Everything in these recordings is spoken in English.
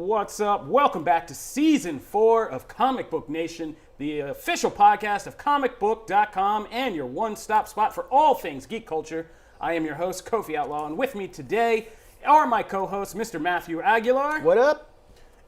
What's up? Welcome back to Season 4 of Comic Book Nation, the official podcast of Comicbook.com and your one-stop spot for all things geek culture. I am your host, Kofi Outlaw, and with me today are my co-hosts, Mr. Matthew Aguilar. What up?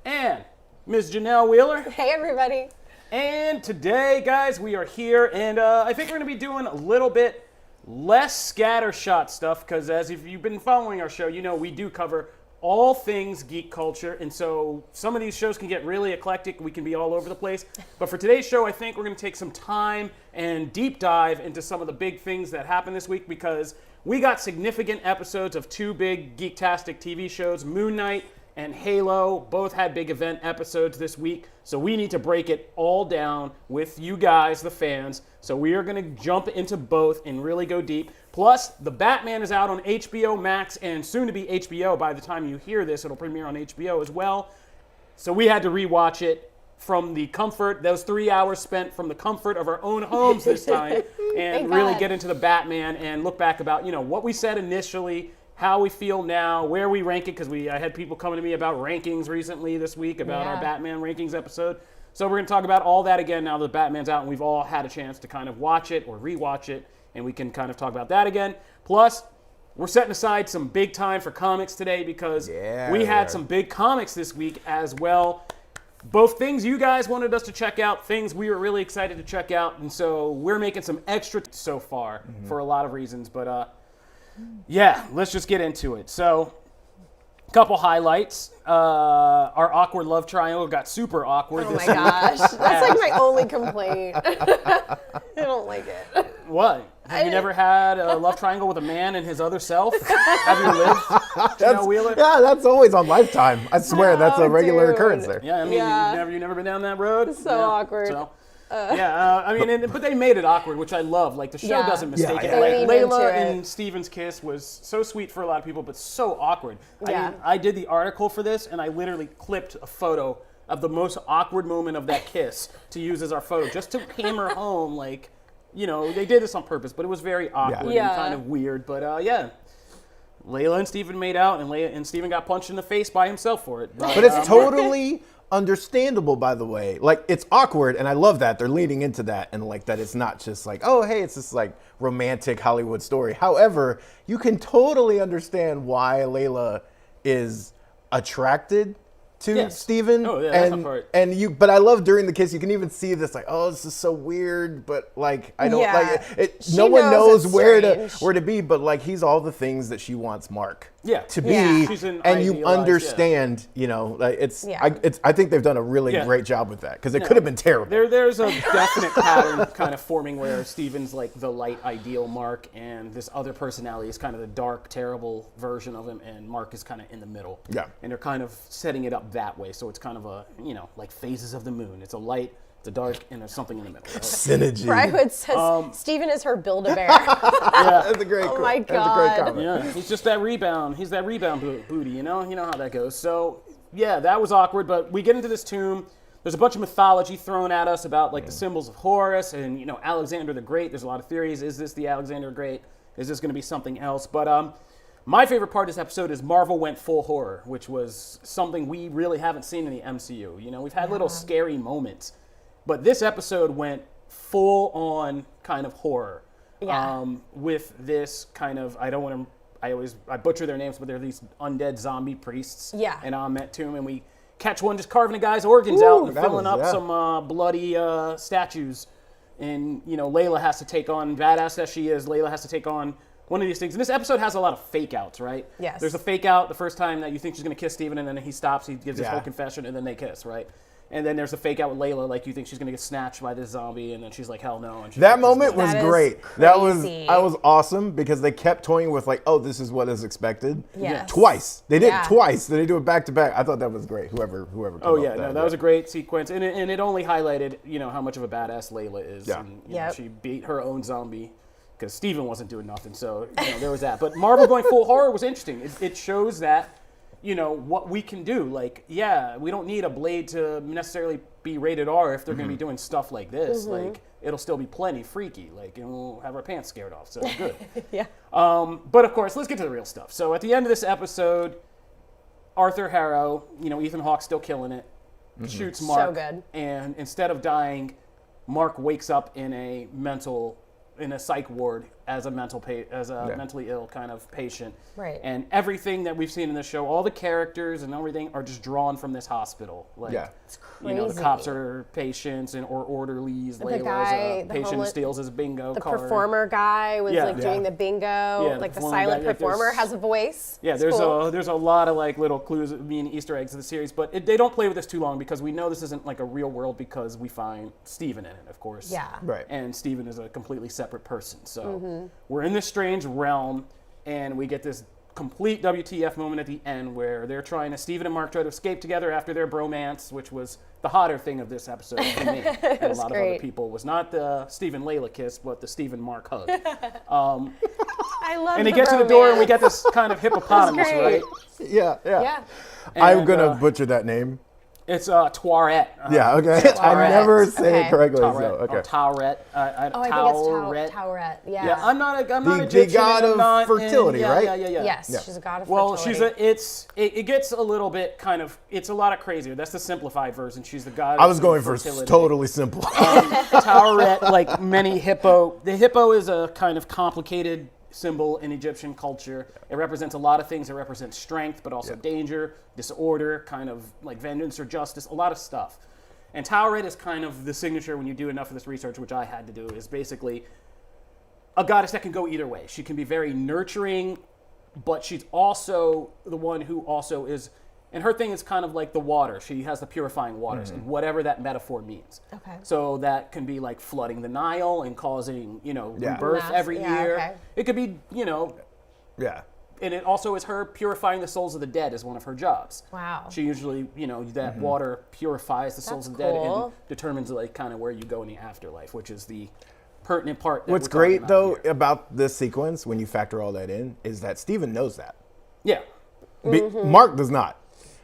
And Ms. Janelle Wheeler. Hey, everybody. And today, guys, we are here, and I think we're going to be doing a little bit less scattershot stuff, because as if you've been following our show, you know we do cover all things geek culture, and so some of these shows can get really eclectic. We can be all over the place. But for today's show, I think we're going to take some time and deep dive into some of the big things that happened this week, because we got significant episodes of two big geektastic TV shows, Moon Knight and Halo. Both had big event episodes this week, so we need to break it all down with you guys, the fans. So we are going to jump into both and really go deep. Plus, The Batman is out on HBO Max and soon to be HBO. By the time you hear this, it'll premiere on HBO as well. So we had to rewatch it from the comfort, those 3 hours spent from the comfort of our own homes this time, and really get into the Batman and look back about, you know, what we said initially, how we feel now, where we rank it, because I had people coming to me about rankings recently this week about our Batman rankings episode. So we're going to talk about all that again now that Batman's out and we've all had a chance to kind of watch it or rewatch it, and we can kind of talk about that again. Plus, we're setting aside some big time for comics today because we had some big comics this week as well. Both things you guys wanted us to check out, things we were really excited to check out, and so we're making some extra so far for a lot of reasons. But yeah, let's just get into it. So, a couple highlights. Our awkward love triangle got super awkward Oh this my week. gosh. That's like my only complaint. I don't like it. What? Have you never had a love triangle with a man and his other self? Have you lived? Janelle Wheeler? Yeah, that's always on Lifetime. I swear, that's a regular occurrence there. Yeah, I mean, you've never been down that road? So awkward. So, I mean, but they made it awkward, which I love. Like, the show doesn't mistake it. They Like, lean into Layla it. and Steven's kiss was so sweet for a lot of people, but so awkward. Yeah. I did the article for this, and I literally clipped a photo of the most awkward moment of that kiss to use as our photo, just to hammer home, like, you know, they did this on purpose, but it was very awkward and kind of weird. But yeah, Layla and Steven made out, and Steven got punched in the face by himself for it. But it's totally understandable, by the way. Like, it's awkward, and I love that they're leading into that, and like that it's not just like, oh, hey, it's this like romantic Hollywood story. However, you can totally understand why Layla is attracted to Steven. Oh, yeah, that's the part. But I love during the kiss, you can even see this like, oh, this is so weird, but like I don't like it. No one knows where to be, but like he's all the things that she wants Mark to be, She's an and you idealized, understand, you know, like I think they've done a really great job with that, because it could have been terrible. There's a definite pattern kind of forming where Steven's like the light ideal Mark, and this other personality is kind of the dark, terrible version of him, and Mark is kind of in the middle. Yeah. And they're kind of setting it up that way, so it's kind of a, you know, like phases of the moon. It's a light, it's a dark, and there's something in the middle. Synergy. Brywood says Steven is her Build-A-Bear. That's a great Oh my God. That's a great comment. Yeah, he's just that rebound. He's that rebound booty, you know how that goes. So yeah, that was awkward, but we get into this tomb. There's a bunch of mythology thrown at us about like the symbols of Horus and, you know, Alexander the Great. There's a lot of theories. Is this the Alexander the Great? Is this going to be something else? But my favorite part of this episode is Marvel went full horror, which was something we really haven't seen in the MCU. You know, we've had little scary moments, but this episode went full on kind of horror. With this kind of, I butcher their names, but they're these undead zombie priests. Yeah. And Amet Tomb, and we catch one just carving a guy's organs out and filling up some bloody statues. And, you know, Layla has to take on, badass as she is, Layla has to take on one of these things. And this episode has a lot of fake outs, right? Yes. There's a fake out the first time that you think she's going to kiss Steven, and then he stops, he gives his whole confession, and then they kiss, right? And then there's a fake out with Layla, like you think she's going to get snatched by this zombie, and then she's like, hell no. And that moment was great. That was awesome, because they kept toying with like, oh, this is what is expected. Yes. Twice. They did it twice. They do it back to back. I thought that was great. Whoever came up with that was a great sequence. And it only highlighted, you know, how much of a badass Layla is. Yeah. And, you know, she beat her own zombie because Steven wasn't doing nothing. So, you know, there was that. But Marvel going full horror was interesting. It shows that, you know, what we can do. Like, we don't need a Blade to necessarily be rated R if they're going to be doing stuff like this. Like, it'll still be plenty freaky. Like, and we'll have our pants scared off. So good. But of course, let's get to the real stuff. So at the end of this episode, Arthur Harrow, Ethan Hawke's still killing it, shoots Mark. So good. And instead of dying, Mark wakes up in a psych ward as a mentally ill kind of patient. Right. And everything that we've seen in this show, all the characters and everything are just drawn from this hospital. Like, It's the crazy. cops are patients or orderlies. Layla's guy, a the patient who homeless- steals his bingo The card. performer guy was doing the bingo. the Like the performer silent guy, like, performer there's- has a voice. Yeah, It's there's cool. a lot of like little clues, Easter eggs in the series, but they don't play with this too long because we know this isn't like a real world because we find Steven in it, of course. Yeah. Right. And Steven is a completely separate person. So we're in this strange realm, and we get this complete WTF moment at the end where Steven and Mark try to escape together after their bromance, which was the hotter thing of this episode for me. And a lot of other great. people was not the Steven Layla kiss, but the Steven Mark hug. I love And he the gets to the door, and we bromance. get this kind of hippopotamus, great. right? Yeah. Yeah. I'm And, gonna butcher that name. It's Toirette. Yeah, okay. I Tourette. never say Okay. it correctly. Tourette. So, okay. Or Tourette. Oh, I think it's Tourette. Yeah. Yeah, I'm not The Egyptian. god and I'm of not fertility, yeah, right? Yeah. Yes, Yeah. she's a god of Well, fertility. it gets a little bit kind of, it's a lot of crazier. That's the simplified version. She's the god I of was going for fertility. totally simple. Tourette, like many hippo. The hippo is a kind of complicated symbol in Egyptian culture. It represents a lot of things. It represents strength, but also danger, disorder, kind of like vengeance or justice, a lot of stuff. And Tourette is kind of the signature when you do enough of this research, which I had to do, is basically a goddess that can go either way. She can be very nurturing, but she's also the one who also is, and her thing is kind of like the water. She has the purifying waters, and whatever that metaphor means. Okay. So that can be like flooding the Nile and causing, Yeah. rebirth Mass- every yeah, year. okay. It could be, Yeah. and it also is her purifying the souls of the dead is one of her jobs. Wow. She usually, that water purifies the souls That's of the dead cool. and determines like kind of where you go in the afterlife, which is the pertinent part. That What's we're talking great about though here. about this sequence, when you factor all that in, is that Steven knows that. Yeah. Mark does not.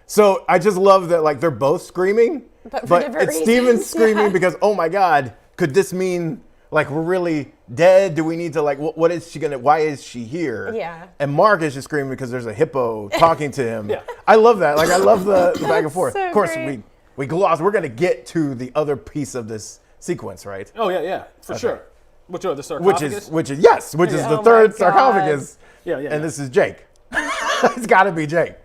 So I just love that, like, they're both screaming, But for but different it's Steven reasons. screaming Yeah. because, oh my God, could this mean like we're really dead? Do we need to like, what is she gonna? Why is she here? Yeah. And Mark is just screaming because there's a hippo talking to him. Yeah. I love that. Like, I love the back and forth. so Of course, great. we gloss. We're gonna get to the other piece of this sequence, right? Oh yeah, for sure. Which are the Which sarcophagus? is the Oh my third God. sarcophagus. Yeah, yeah, And yeah. this is Jake. It's got to be Jake.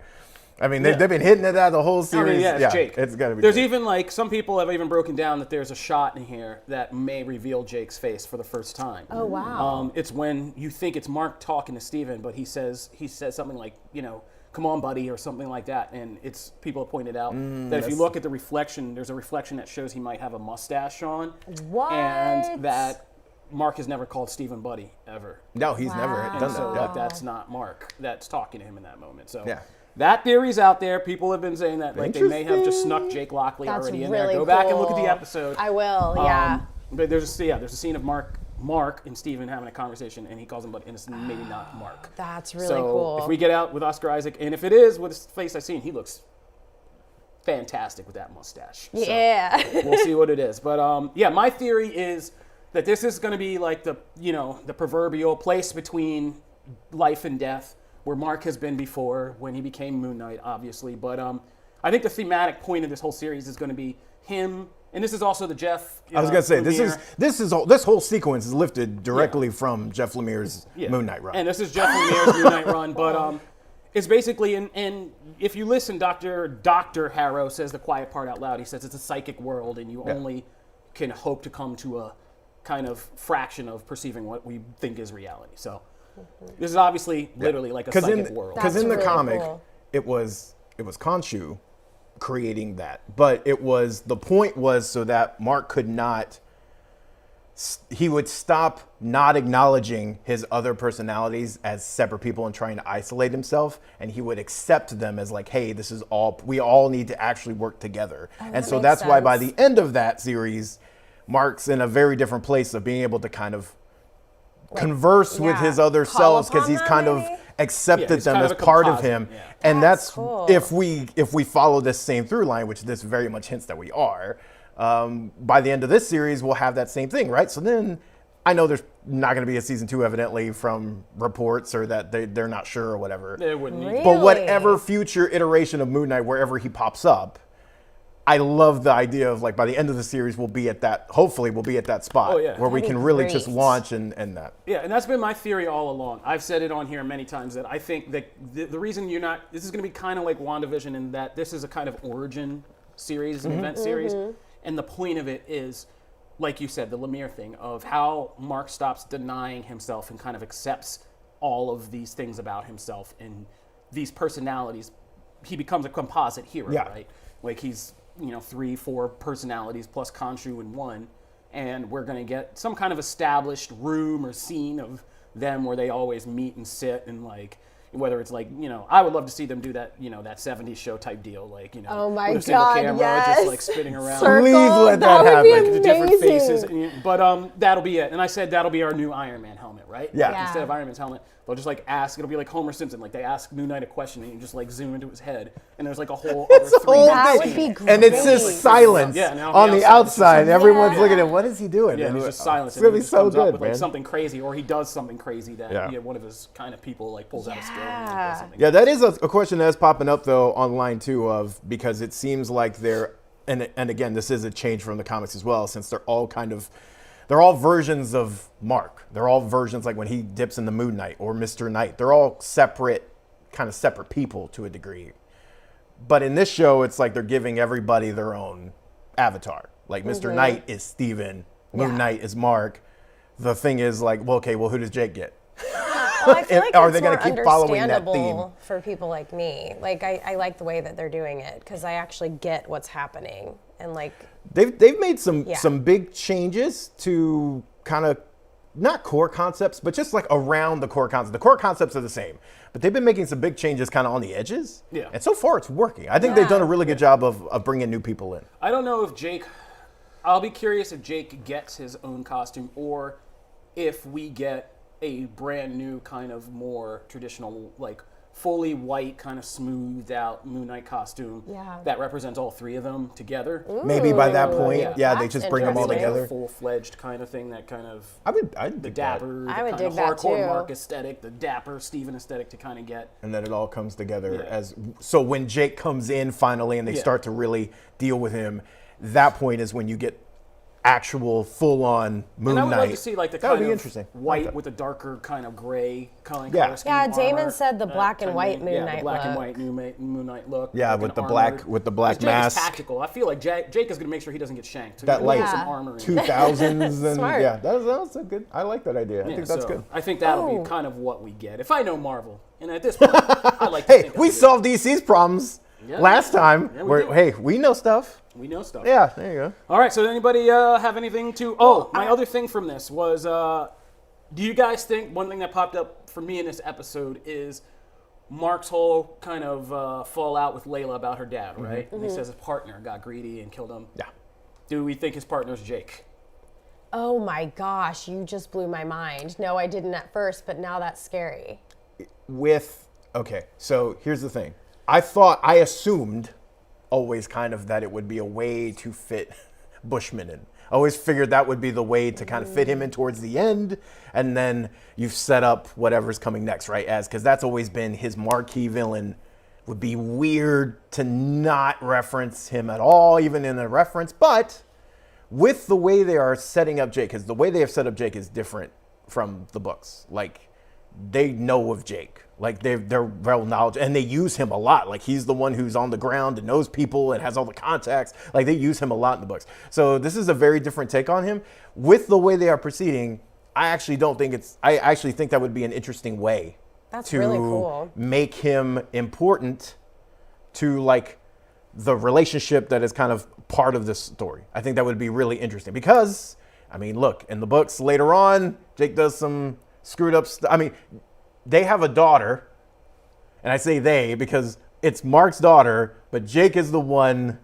I mean, they've been hitting it at the whole I series. mean, yeah, it's Jake. It's got to be. There's Jake. even like some people have even broken down that there's a shot in here that may reveal Jake's face for the first time. Oh, wow. It's when you think it's Mark talking to Steven, but he says something like, come on, buddy, or something like that. And it's people have pointed out that if you look at the reflection, there's a reflection that shows he might have a mustache on. What? And that Mark has never called Steven buddy ever. No, he's never Wow. done And so that. like, that's not Mark that's talking to him in that moment. So Yeah. that theory's out there. People have been saying that like they may have just Interesting. snuck Jake Lockley That's already in really there. Go back and look at the cool. episode. I will, yeah. But there's a scene of Mark and Steven having a conversation, and he calls him, but it's maybe not Mark. That's really so cool. if we get out with Oscar Isaac, and if it is with his face I've seen, he looks fantastic with that mustache. So Yeah. we'll see what it is. But yeah, my theory is that this is going to be like the proverbial place between life and death, where Mark has been before when he became Moon Knight, obviously. But I think the thematic point of this whole series is going to be him, and this is also the Jeff. I was gonna say Lemire. this whole sequence is lifted directly from Jeff Lemire's Moon Knight run. And this is Jeff Lemire's Moon Knight run, but it's basically, and if you listen, Dr. Harrow says the quiet part out loud. He says it's a psychic world, and you only can hope to come to a kind of fraction of perceiving what we think is reality. So this is obviously literally like a psychic world. Because in the That's really comic, cool. it was Khonshu creating that, but the point was so that Mark could not. He would stop not acknowledging his other personalities as separate people and trying to isolate himself, and he would accept them as like, hey, this is all, we all need to actually work together. And that so makes that's why by sense. the end of that series, Mark's in a very different place of being able to kind of converse with yeah, his other call selves because upon he's them, kind maybe? of accepted he's them kind as of a part of composite, him. yeah. And That's that's cool. if we follow this same through line, which this very much hints that we are. By the end of this series, we'll have that same thing, right? So then I know there's not going to be a season 2, evidently, from reports, or that they're not sure or whatever. They wouldn't need Really? But whatever future iteration of Moon Knight, wherever he pops up, I love the idea of, like, by the end of the series, hopefully we'll be at that spot where we That'd can be really great. just launch and that. Yeah, and that's been my theory all along. I've said it on here many times that I think that the reason this is going to be kind of like WandaVision in that this is a kind of origin series, an event series, and the point of it is, like you said, the Lemire thing of how Mark stops denying himself and kind of accepts all of these things about himself and these personalities. He becomes a composite hero, right? Like he's 3-4 personalities plus Khonshu in one, and we're going to get some kind of established room or scene of them where they always meet and sit, and like whether it's like I would love to see them do that that 70s show type deal, like Oh my with a single God, camera yes. just like spinning around. Circle, Please let that would be happen. The different faces, amazing. but that'll be it. And I said that'll be our new Iron Man helmet, right? Yeah. Like, instead of Iron Man's helmet, they'll just like ask. It'll be like Homer Simpson, like they ask Moon Knight a question and you just like zoom into his head, and there's like a whole other It's a whole 3D That would thing. be great. And it's just silence Yeah, now on the the outside, outside. it's just- Everyone's Yeah. looking at what is he doing? Yeah, And he's just silent. It's and really he just so comes up good, with man. like something crazy, or he does something crazy that Yeah. one of his kind of people like pulls out a skill and like, Yeah. does something. Yeah, that is a question that's popping up though online too, of because it seems like they're and again this is a change from the comics as well, since they're all versions of Mark. They're all versions, like when he dips in the Moon Knight or Mr. Knight. They're all separate people to a degree. But in this show, it's like they're giving everybody their own avatar. Like Mr. Knight is Steven, Moon Knight is Mark. The thing is like, well, who does Jake get? Well, I feel like Are it's they gonna more keep following that understandable for people like me. Like I like the way that they're doing it because I actually get what's happening and like They've made some Yeah. big changes to kind of not core concepts, but just like around the core concepts. The core concepts are the same, but they've been making some big changes kind of on the edges. Yeah. And so far it's working. I think they've Yeah. done a really good job of bringing new people in. I don't know if Jake. I'll be curious if Jake gets his own costume or if we get a brand new kind of more traditional, like fully white, kind of smoothed out Moon Knight costume that represents all three of them together. Maybe by that point, Yeah. they That's just bring them all interesting. together. A full-fledged kind of thing that kind of I'd the dig that. dapper, the I would kind of dig that hardcore too. Mark aesthetic, the dapper Steven aesthetic to kind of get. And then it all comes together Yeah. so when Jake comes in finally and they Yeah. start to really deal with him, that point is when you get actual full-on Moon And I would Knight. like to see like the That would kind be of interesting. I like white that. with a darker kind of gray color Yeah. scheme Yeah, Damon armor, said the black and kinda- white Moon yeah, Knight the black and look. white Moon Knight look. Yeah, like with an the black- armored- with the black 'Cause Jake mask. is tactical. I feel like Jake is going to make sure he doesn't get shanked. So That he's like gonna put some armor in. 2000s and Smart. yeah, that's a good. I like that idea. I Yeah, think that's so good. I think that'll Oh. be kind of what we get. If I know Marvel, and at this point, I like to Hey, think we I do. solved DC's problems Yeah. last time. Yeah, we did. Hey, we know stuff. We know stuff. Yeah, there you go. All right, so does anybody have anything to... Oh, my other thing from this was, do you guys think, one thing that popped up for me in this episode is Mark's whole kind of fallout with Layla about her dad, right? And he says his partner got greedy and killed him. Yeah. Do we think his partner's Jake? Oh my gosh, you just blew my mind. No, I didn't at first, but now that's scary. Okay, so here's the thing. I assumed always kind of that it would be a way to fit Bushman in. I always figured that would be the way to kind of fit him in towards the end, and then you've set up whatever's coming next, right? Because that's always been his marquee villain. Would be weird to not reference him at all, even in a reference, but with the way they are setting up Jake, because the way they have set up Jake is different from the books. Like, they know of Jake. Like, they're well knowledge, and they use him a lot. Like, he's the one who's on the ground and knows people and has all the contacts. Like, they use him a lot in the books. So this is a very different take on him. With the way they are proceeding, I actually think that would be an interesting way That's to really cool. make him important to, like, the relationship that is kind of part of this story. I think that would be really interesting because, I mean, look, in the books later on, Jake does some screwed up stuff. I mean, they have a daughter, and I say they because it's Mark's daughter, but Jake is the one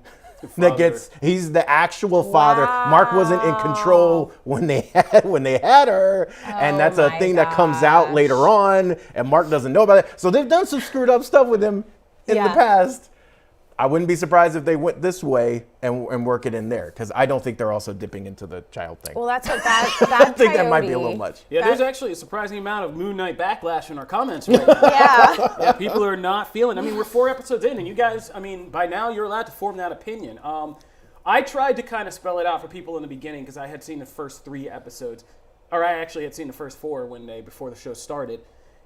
that he's the actual father. Mark wasn't in control when they had her, and that's a my thing that comes out gosh. later on, and Mark doesn't know about it. So they've done some screwed up stuff with him in the Yeah. past. I wouldn't be surprised if they went this way and work it in there, because I don't think they're also dipping into the child thing. Well, that's what bad I think that might be a little much. Yeah, there's actually a surprising amount of Moon Knight backlash in our comments right now. Yeah. People are not feeling. I mean, we're 4 episodes in, and you guys, I mean, by now you're allowed to form that opinion. I tried to kind of spell it out for people in the beginning because I had seen the first 3 episodes, or I actually had seen the first 4 before the show started,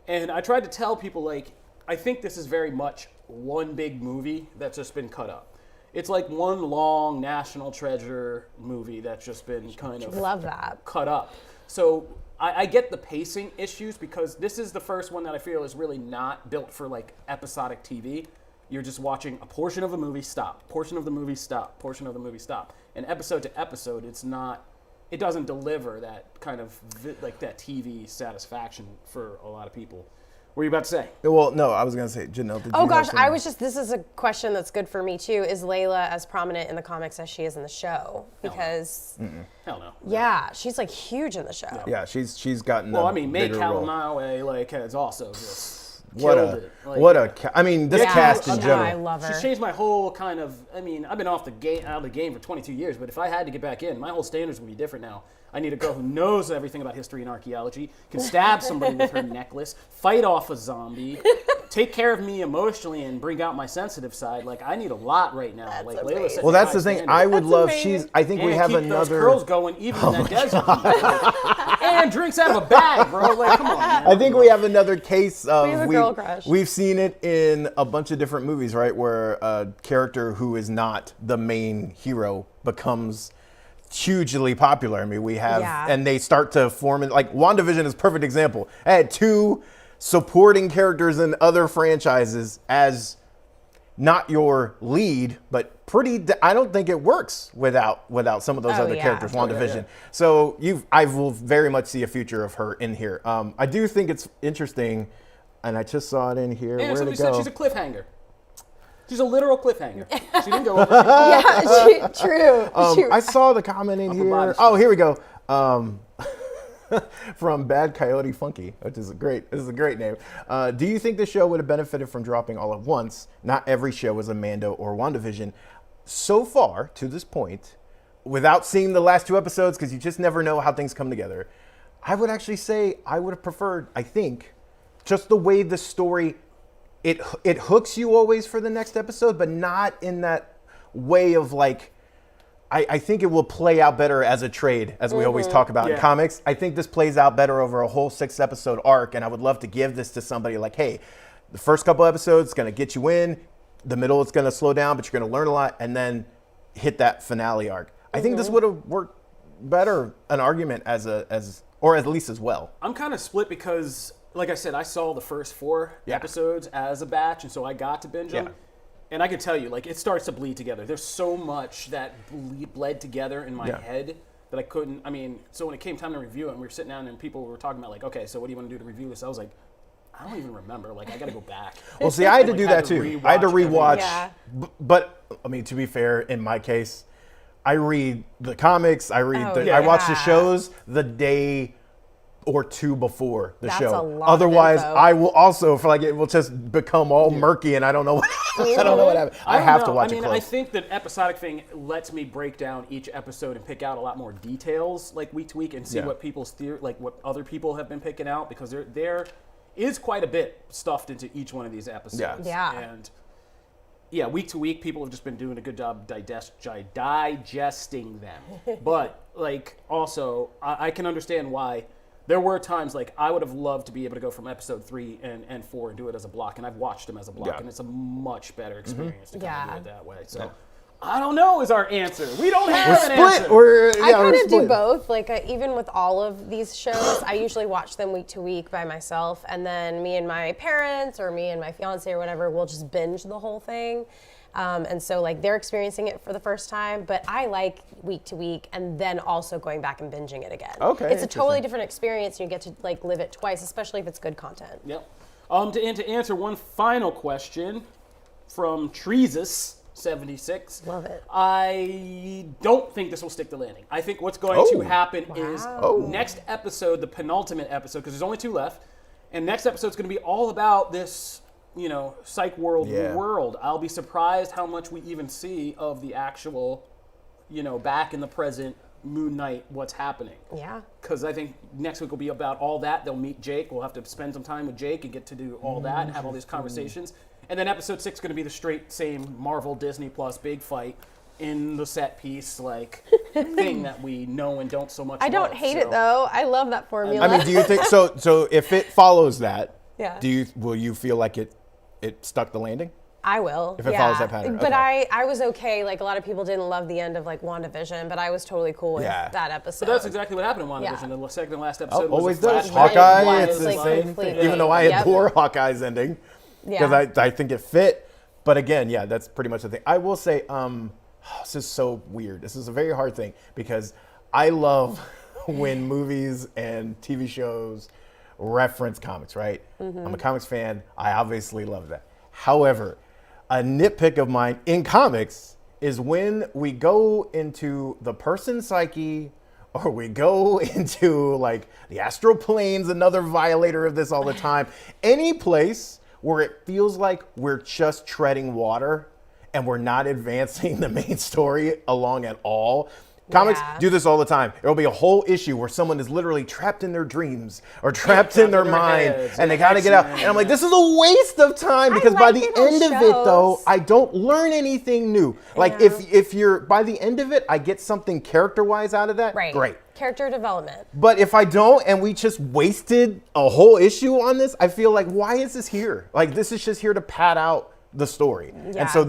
and I tried to tell people, like, I think this is very much one big movie that's just been cut up. It's like one long National Treasure movie that's just been kind of Love that. cut up. So I get the pacing issues because this is the first one that I feel is really not built for like episodic TV. You're just watching a portion of a movie, stop, portion of the movie, stop, portion of the movie, stop. And episode to episode, it doesn't deliver that kind of like that TV satisfaction for a lot of people. What were you about to say? Well, no, I was going to say, Janelle, did you have something? This is a question that's good for me too. Is Layla as prominent in the comics as she is in the show? Because, Hell no. yeah, she's like huge in the show. Yeah, she's gotten Well, I mean, May bigger role. Kalanawe like has also just killed it. Like, this cast in I general. love her. She's changed my whole kind of. I mean, I've been out of the game for 22 years, but if I had to get back in, my whole standards would be different now. I need a girl who knows everything about history and archaeology, can stab somebody with her necklace, fight off a zombie, take care of me emotionally, and bring out my sensitive side. Like, I need a lot right now. That's like amazing. Layla said. Well, that's the thing. I would love. amazing. I think we and have keep another. those curls going even in that desert heat. And drinks out of a bag, bro. Like, come on, man. I think we have another case of We have a girl crush. We've seen it in a bunch of different movies, right? Where a character who is not the main hero becomes hugely popular. I mean, we have, and they start to form it. Like WandaVision is a perfect example. I had 2 supporting characters in other franchises as not your lead, but I don't think it works without some of those other characters. WandaVision. So I will very much see a future of her in here. I do think it's interesting, and I just saw it in here. And Where'd somebody it said go? she's a cliffhanger. She's a literal cliffhanger. She didn't go over. True. I saw the comment in here. Oh, here we go. From Bad Coyote Funky, which is a great name. Do you think the show would have benefited from dropping all at once? Not every show is a Mando or WandaVision. So far, to this point, without seeing the last 2 episodes, because you just never know how things come together, I would actually say I would have preferred, I think, just the way the story, it hooks you always for the next episode, but not in that way of like, I think it will play out better as a trade, as we always talk about in comics. I think this plays out better over a whole 6-episode arc, and I would love to give this to somebody like, hey, the first couple episodes is going to get you in, the middle it's going to slow down, but you're going to learn a lot, and then hit that finale arc. I think this would have worked better, an argument or at least as well. I'm kind of split because, like I said, I saw the first 4 episodes as a batch, and so I got to binge them. And I can tell you, like, it starts to bleed together. There's so much that bled together in my head that I couldn't. I mean, so when it came time to review it, and we were sitting down and people were talking about, like, okay, so what do you want to do to review this? I was like, I don't even remember. Like, I got to go back. Well, see, I had to do that too. I had to rewatch. Yeah. But, I mean, to be fair, in my case, I read the comics. I watch the shows the day or 2 before the show. A lot Otherwise, of info. I will also it will just become all murky, and I don't know what I don't know what happened. I have to watch it close. I think that episodic thing lets me break down each episode and pick out a lot more details, like week to week, and see what people's what other people have been picking out, because there is quite a bit stuffed into each one of these episodes. And week to week, people have just been doing a good job digesting them. But like, also, I can understand why. There were times, like, I would have loved to be able to go from episode 3 and 4 and do it as a block, and I've watched them as a block, and it's a much better experience to kind of do it that way. So, I don't know is our answer. We don't have an answer. I kind of do both. Like, even with all of these shows, I usually watch them week to week by myself, and then me and my parents or me and my fiance or whatever will just binge the whole thing. And so, like, they're experiencing it for the first time, but I like week to week and then also going back and binging it again. Okay, it's a totally different experience, and you get to, like, live it twice, especially if it's good content. Yep. To answer one final question from Treesus76. Love it. I don't think this will stick the landing. I think what's going to happen is next episode, the penultimate episode, because there's only 2 left, and next episode is going to be all about this, psych world. I'll be surprised how much we even see of the actual, back in the present Moon Knight, what's happening. Yeah. Because I think next week will be about all that. They'll meet Jake. We'll have to spend some time with Jake and get to do all that and have all these conversations. And then episode 6 is going to be the straight same Marvel Disney Plus big fight in the set piece thing that we know and don't so much. I don't hate it though. I love that formula. I mean, do you think so? So if it follows that, yeah. Will you feel like it stuck the landing? I will. If it follows that pattern. But okay. I was okay. Like, a lot of people didn't love the end of WandaVision, but I was totally cool with that episode. But that's exactly what happened in WandaVision. The second and last episode always was a does. flashback. Hawkeye, it's the like same thing. Even though I adore Hawkeye's ending, because I think it fit. But again, that's pretty much the thing. I will say, this is so weird. This is a very hard thing because I love when movies and TV shows reference comics, right? Mm-hmm. I'm a comics fan. I obviously love that. However, a nitpick of mine in comics is when we go into the person's psyche or we go into like the astral planes, another violator of this all the time, any place where it feels like we're just treading water and we're not advancing the main story along at all. Comics do this all the time. There'll be a whole issue where someone is literally trapped in their dreams or trapped in their mind and they got to get out. And I'm like, this is a waste of time because by the end of it, though, I don't learn anything new. Like if you're by the end of it, I get something character-wise out of that. Right. Great. Character development. But if I don't and we just wasted a whole issue on this, I feel like, why is this here? Like, this is just here to pad out the story. Yeah. And so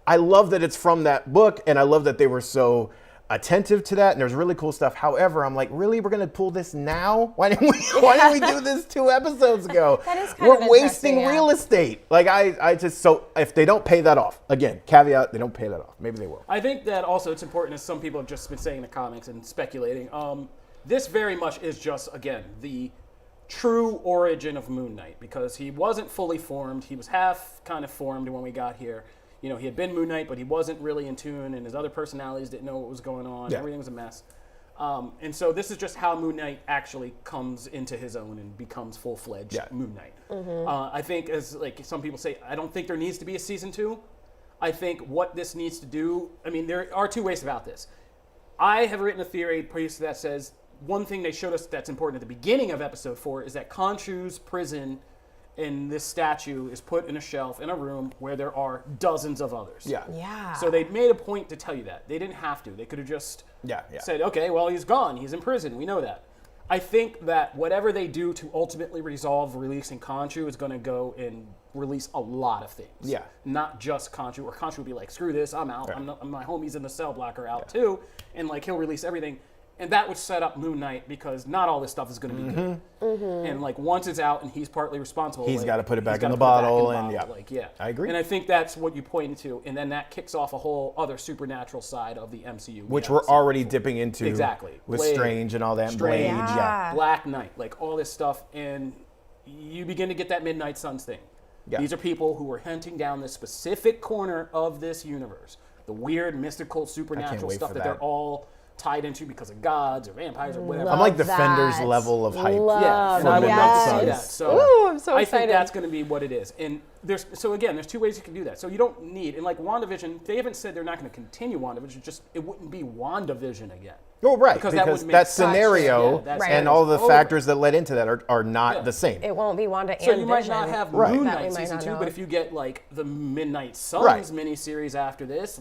I love that it's from that book and I love that they were so attentive to that, and there's really cool stuff. However, I'm like, really, we're gonna pull this now? Why didn't we do this 2 episodes ago? That is kind of wasting real estate. Like so if they don't pay that off, again, caveat, they don't pay that off. Maybe they will. I think that also it's important, as some people have just been saying in the comics and speculating. This very much is just, again, the true origin of Moon Knight, because he wasn't fully formed. He was half kind of formed when we got here. He had been Moon Knight, but he wasn't really in tune, and his other personalities didn't know what was going on. Yeah. Everything was a mess. And so this is just how Moon Knight actually comes into his own and becomes full-fledged Moon Knight. Mm-hmm. I think, as like some people say, I don't think there needs to be a season 2. I think what this needs to do, there are 2 ways about this. I have written a theory piece that says one thing they showed us that's important at the beginning of episode 4 is that Khonshu's prison in this statue is put in a shelf in a room where there are dozens of others. Yeah. So they made a point to tell you that. They didn't have to. They could have just said, okay, well, he's gone. He's in prison. We know that. I think that whatever they do to ultimately resolve releasing Khonshu is going to go and release a lot of things. Yeah. Not just Khonshu, or Khonshu will be like, screw this, I'm out. Right. My homies in the cell block are out too. And like he'll release everything. And that would set up Moon Knight, because not all this stuff is going to be good. Mm-hmm. And like once it's out and he's partly responsible, he's got to put it back in the bottle. I agree. And I think that's what you pointed to, and then that kicks off a whole other supernatural side of the MCU, which we're already dipping into. Exactly. With Blade, Strange and all that. Blade, Black Knight, like all this stuff, and you begin to get that Midnight Suns thing. Yeah. These are people who are hunting down this specific corner of this universe, the weird, mystical, supernatural stuff that they're all tied into because of gods or vampires or whatever. I'm like Defenders level of hype. And I would love to see that. So ooh, I'm so excited. I think that's going to be what it is. And there's 2 ways you can do that. So you don't need, and like WandaVision, they haven't said they're not going to continue WandaVision, just it wouldn't be WandaVision again. Oh, right, because that scenario and all the factors that led into that are not the same. It won't be Wanda and So you might Vision. not have Moon Knight season 2, but if you get like the Midnight Suns miniseries after this,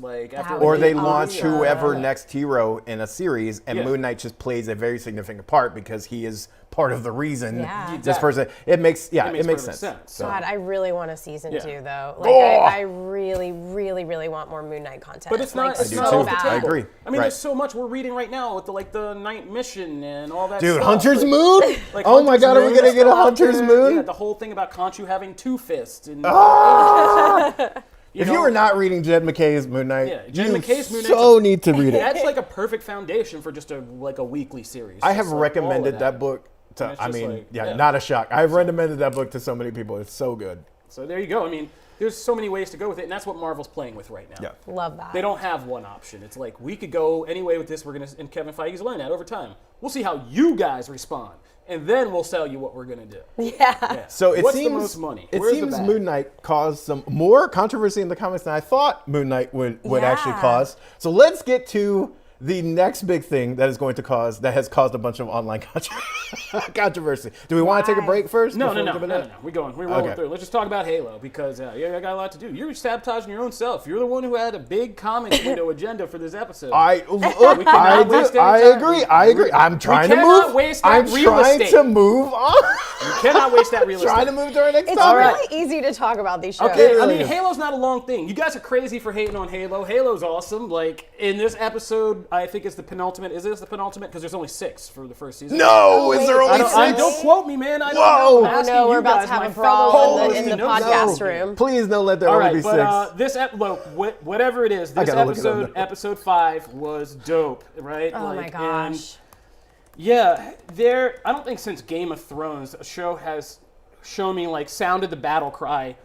or they launch whoever next hero in a series, and Moon Knight just plays a very significant part because he is part of the reason this person. It makes sense. So. God, I really want a season 2 though. Like I really, really, really want more Moon Knight content. But it's not. Like, it's not off the table. I agree. There's so much we're reading right now with the Night Mission and all that. Dude, stuff. Hunter's Moon. Oh my God, are we gonna get a Hunter's Moon? Yeah, the whole thing about Khonshu having 2 fists and. If you were not reading Jed McKay's Moon Knight, Jed McKay's Moon Knight, need to read it. That's like a perfect foundation for just a weekly series. I have recommended that book to. Not a shock. I've recommended that book to so many people. It's so good. So there you go. There's so many ways to go with it, and that's what Marvel's playing with right now. Yeah. Love that. They don't have one option. It's like, we could go any way with this. And Kevin Feige's learned that over time. We'll see how you guys respond. and then we'll sell you what we're gonna do. Yeah. So it What's seems the most money? It Where's the seems bag? Moon Knight caused some more controversy in the comics than I thought Moon Knight would actually Yeah. cause. So let's get to the next big thing that has caused a bunch of online controversy. Do we want to take a break first? No. before we give it a- We're going. We're rolling Okay. through. Let's just talk about Halo because I got a lot to do. You're sabotaging your own self. You're the one who had a big comics window agenda for this episode. I cannot waste any time. I agree. I'm trying to cannot move. waste that I'm real trying estate. to move on. You cannot waste that real estate. Trying to move to our next It's topic. really easy to talk about these shows. Okay, I really mean, is. Halo's not a long thing. You guys are crazy for hating on Halo. Halo's awesome. Like, in this episode, I think it's the penultimate. Is this the penultimate? Because there's only 6 for the first season. No, is there wait, only Don't 6? quote me, man. I don't Whoa. know. I'm Oh asking no, we're you about guys, to have my a brawl fellow in the listeners. podcast No. room. Please don't let there All only right, be but 6. look, whatever it is, this gotta look it up episode, now. episode 5, was dope, right? Oh my Like, and gosh. yeah, I don't think since Game of Thrones, a show has shown me, like, sounded the battle cry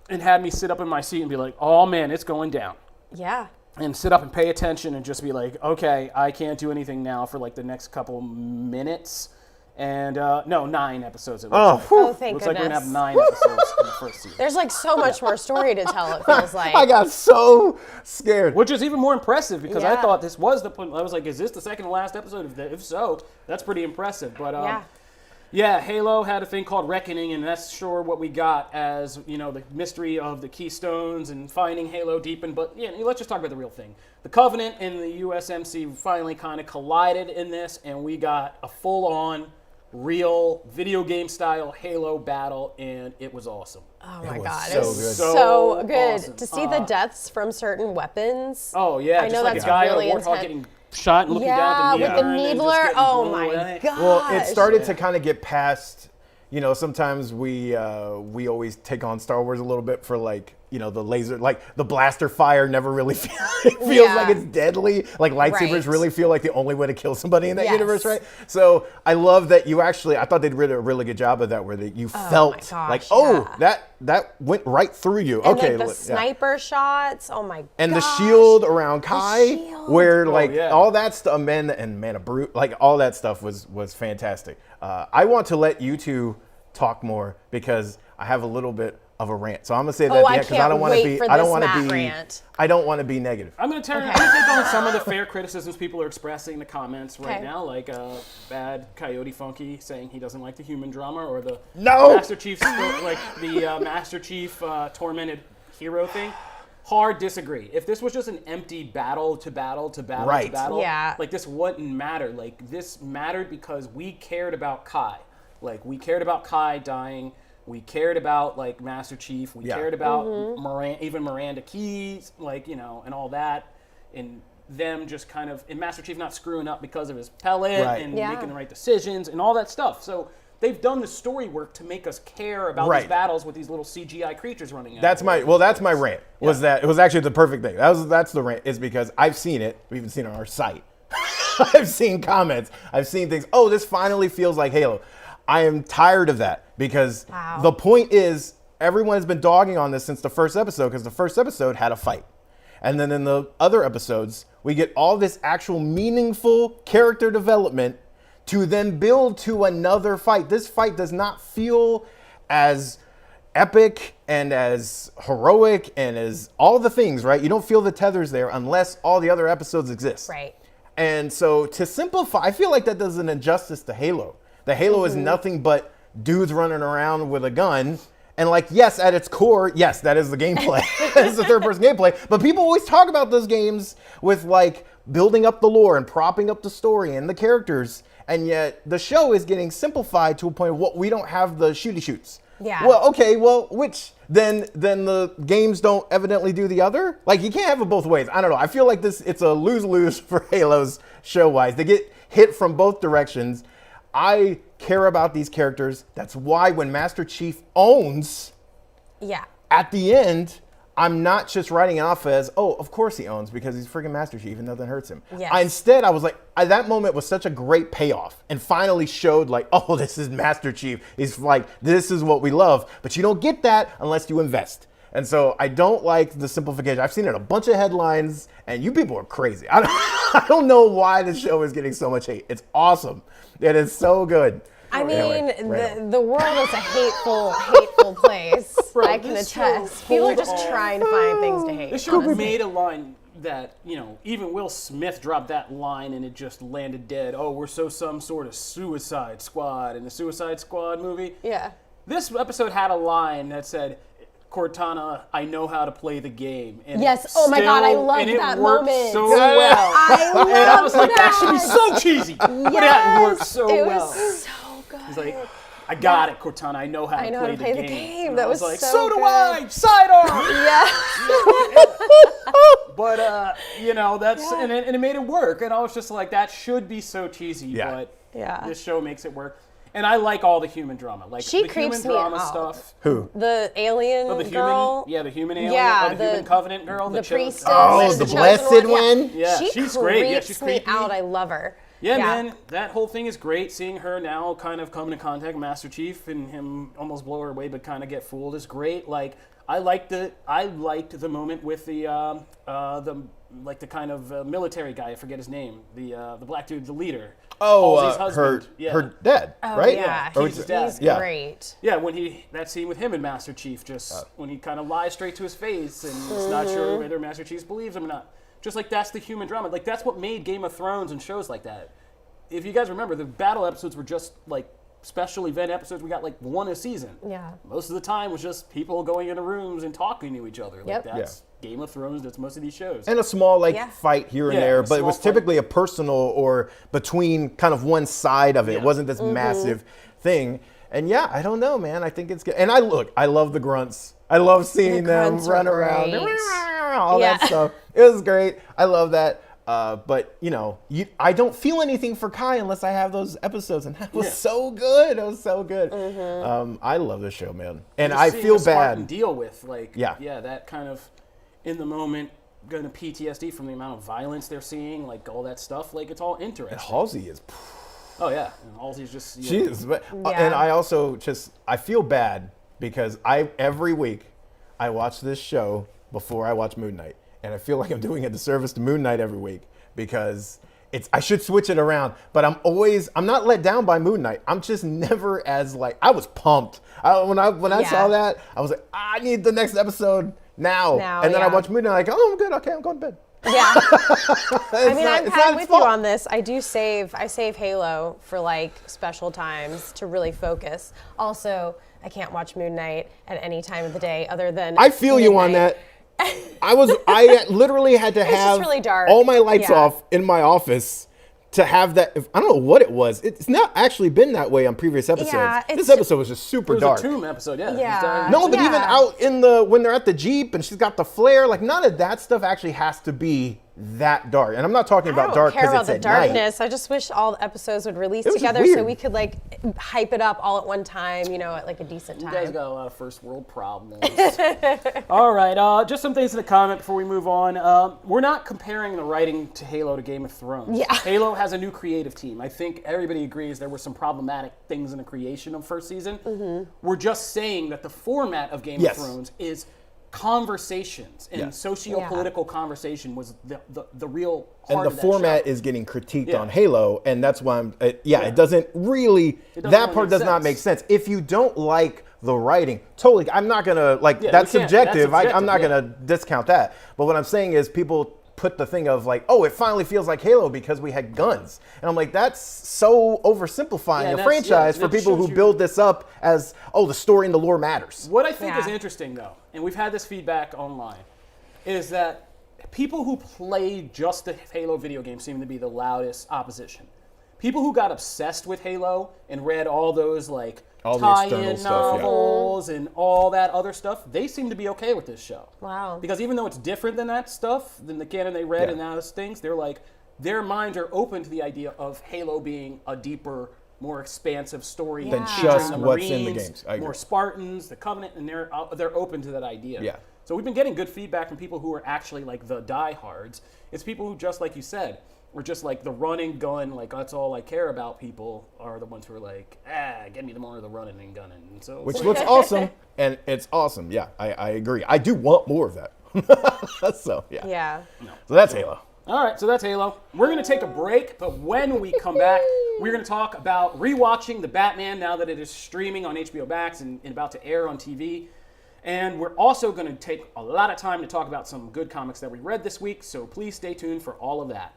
and had me sit up in my seat and be like, oh man, it's going down. Yeah. And sit up and pay attention and just be like, okay, I can't do anything now for like the next couple minutes. And 9 episodes. It looks like. Oh, thank Looks like we're goodness. gonna have 9 episodes in the first season. There's like so much more story to tell, it feels like. I got so scared. Which is even more impressive because I Yeah. thought this was the point. I was like, is this the second to last episode? If so, that's pretty impressive. But yeah, Halo had a thing called Reckoning, and that's sure what we got as, the mystery of the Keystones and finding Halo deepened. But yeah, let's just talk about the real thing. The Covenant and the USMC finally kind of collided in this, and we got a full-on, real video game style Halo battle, and it was awesome. Oh my was god, so it was good. so good awesome. to see the deaths from certain weapons. Oh yeah, I just know like that's a guy really or a warthog intense. getting shot and looking down Yeah, at the with the needler and then just needler. getting Oh blown my away. god. Well, it started to kind of get past, sometimes we always take on Star Wars a little bit for like, the laser, like the blaster fire never really feels Yeah. like it's deadly. Like lightsabers Right. really feel like the only way to kill somebody in that Yes. universe, right? So I love that I thought they did a really good job of that, where you felt gosh, like, yeah. that went right through you. And okay, like the yeah. sniper shots. Oh my god. And the shield around Kai, shield. where like yeah. all that stuff, Man of Brute, like all that stuff was fantastic. I want to let you two talk more because I have a little bit of a rant. So I'm gonna say that I because I can't don't want to wait be. for I don't this want to Matt be. rant. I don't want to be negative. I'm going to Okay. take on some of the fair criticisms people are expressing in the comments right Okay. now, like Bad Coyote Funky saying he doesn't like the human drama, or the No! Master Chief, Master Chief tormented hero thing. Hard disagree. If this was just an empty battle to battle to battle Right. to battle, Yeah. like this wouldn't matter. Like this mattered because we cared about Kai. Like we cared about Kai dying. We cared about like Master Chief. We Yeah. cared about Mm-hmm. even Miranda Keyes, and all that, and them just kind of, and Master Chief not screwing up because of his pellet Right. and Yeah. making the right decisions and all that stuff. So they've done the story work to make us care about Right. these battles with these little CGI creatures running out. That's my rant. Was that it was actually the perfect thing. That's the rant, is because I've seen it. We've even seen it on our site. I've seen comments. I've seen things. Oh, this finally feels like Halo. I am tired of that because Wow. the point is everyone has been dogging on this since the first episode, because the first episode had a fight. And then in the other episodes, we get all this actual meaningful character development to then build to another fight. This fight does not feel as epic and as heroic and as all the things, right? You don't feel the tethers there unless all the other episodes exist. Right. And so to simplify, I feel like that does an injustice to Halo. The Halo is nothing but dudes running around with a gun. And like, yes, at its core, yes, that is the gameplay. It's the third person gameplay. But people always talk about those games with like building up the lore and propping up the story and the characters. And yet the show is getting simplified to a point of what we don't have the shooty shoots. Yeah. Well, okay, which then the games don't evidently do the other? Like you can't have it both ways. I don't know. I feel like it's a lose-lose for Halo's show-wise. They get hit from both directions. I care about these characters. That's why when Master Chief owns, Yeah. at the end, I'm not just writing it off as, oh, of course he owns because he's freaking Master Chief and nothing hurts him. Yes. Instead, I was like, that moment was such a great payoff and finally showed like, oh, this is Master Chief. He's like, this is what we love. But you don't get that unless you invest. And so I don't like the simplification. I've seen it in a bunch of headlines, and you people are crazy. I don't know why the show is getting so much hate. It's awesome. It is so good. I mean, Anyway, the world is a hateful place. Bro, I can this attest. show People are pulled just off- trying to find things to hate. This show honestly. made a line that, even Will Smith dropped that line and it just landed dead. Oh, we're some sort of Suicide Squad in the Suicide Squad movie. Yeah. This episode had a line that said, Cortana, I know how to play the game. And Yes. Oh my God, I loved and it that worked moment. so well. I love and I was like, that should be that. so cheesy. But it worked so it well. was so good. He's like, I got it, Cortana. I know how to play the game. And That I was like, so so do good. I. Sidearm. Yeah. But that's and it made it work. And I was just like, that should be so cheesy, Yeah. but Yeah. this show makes it work. And I like all the human drama, like She the creeps human me drama out. stuff. Who? The alien The girl. human alien, Yeah, the human covenant girl, the chick- priestess. Oh, the chosen blessed Yeah. one? Yeah, she she's great. Yeah, she's creeps me creepy. out. I love her. Yeah, man, that whole thing is great. Seeing her now kind of come into contact with Master Chief and him almost blow her away, but kind of get fooled is great. Like I liked the moment with the kind of military guy. I forget his name. The black dude, the leader. Halsey's husband. her dad, right? Yeah, Or he's his dad. he's Yeah. great. Yeah, when that scene with him and Master Chief, when he kind of lies straight to his face and is not sure whether Master Chief believes him or not. Just like that's the human drama. Like that's what made Game of Thrones and shows like that. If you guys remember, the battle episodes were just like special event episodes. We got like one a season. Yeah. Most of the time was just people going into rooms and talking to each other. Like Yep. that's Game of Thrones. That's most of these shows. And a small Yeah. fight here and Yeah, there, a but it was small fight. typically a personal or between kind of one side of it. It Yeah. wasn't this massive thing. And yeah, I don't know, man. I think it's good. And I love the grunts. I love seeing The them grunts were run around, great. all that Yeah. stuff. It was great. I love that. But I don't feel anything for Kai unless I have those episodes, and that was Yeah. so good. It was so good. I love this show, man, and Just I seeing feel a Spartan bad. deal with Yeah. that kind of in the moment going to PTSD from the amount of violence they're seeing, like all that stuff. Like it's all interesting. Halsey is. Oh yeah, and Halsey's just She is, but Yeah. and I also I feel bad because every week I watch this show before I watch Moon Knight, and I feel like I'm doing a disservice to Moon Knight every week because I should switch it around, but I'm not let down by Moon Knight. I'm just never as I was pumped when I saw that. I was like, I need the next episode now, and then I yeah. watch Moon Knight like, oh, I'm good, okay, I'm going to bed. Yeah. I mean, I'm kind of with you fault. on this. I save Halo for special times to really focus. Also, I can't watch Moon Knight at any time of the day other than I feel you on midnight. that. I literally had to just have really dark. all my lights Yeah. off in my office to have that. I don't know what it was. It's not actually been that way on previous episodes. Yeah, it's this episode was just super It was dark. a Tomb episode, yeah. Yeah. No, but Yeah. even out when they're at the Jeep and she's got the flare, none of that stuff actually has to be that dark. And I'm not talking I about don't dark care because about it's the at night. darkness. I just wish all the episodes would release It was just together so weird. we could hype it up all at one time, at a decent You time. guys got a lot of first world problems. All right, just some things in the comment before we move on. We're not comparing the writing to Halo to Game of Thrones. Yeah. Halo has a new creative team. I think everybody agrees there were some problematic things in the creation of first season. Mm-hmm. We're just saying that the format of Game Yes. of Thrones is conversations, and Yeah. socio-political conversation was the real And heart the of that format show. is getting critiqued Yeah. on Halo, and that's why it doesn't really, doesn't that really part make does not sense. make sense. If you don't like the writing, totally, I'm not gonna, we that's can't- that's subjective, I'm not subjective, gonna discount that. But what I'm saying is people put the thing of oh, it finally feels like Halo because we had guns. And I'm like, that's so oversimplifying Yeah, a that's- franchise yeah, for that people who shows you- build this up as, the story and the lore matters. What I think is Yeah. interesting, though, and we've had this feedback online, is that people who play just the Halo video game seem to be the loudest opposition. People who got obsessed with Halo and read all those All the external tie-in stuff, yeah. novels and all that other stuff, they seem to be okay with this show. Wow. Because even though it's different than that stuff, than the canon they read Yeah. and those things, they're their minds are open to the idea of Halo being a deeper, more expansive story Than featuring just the what's in the Marines, games. I agree. more Spartans, the Covenant, and they're open to that idea. Yeah. So we've been getting good feedback from people who are actually the diehards. It's people who, just like you said, or just like the run and gun, like that's all I care about people are the ones who are like, get me the more of the running and gunning. And so Which looks awesome, and it's awesome. Yeah, I agree. I do want more of that. So, yeah. Yeah. So that's Halo. All right, so that's Halo. We're going to take a break, but when we come back, we're going to talk about rewatching The Batman now that it is streaming on HBO Max and about to air on TV. And we're also going to take a lot of time to talk about some good comics that we read this week, so please stay tuned for all of that.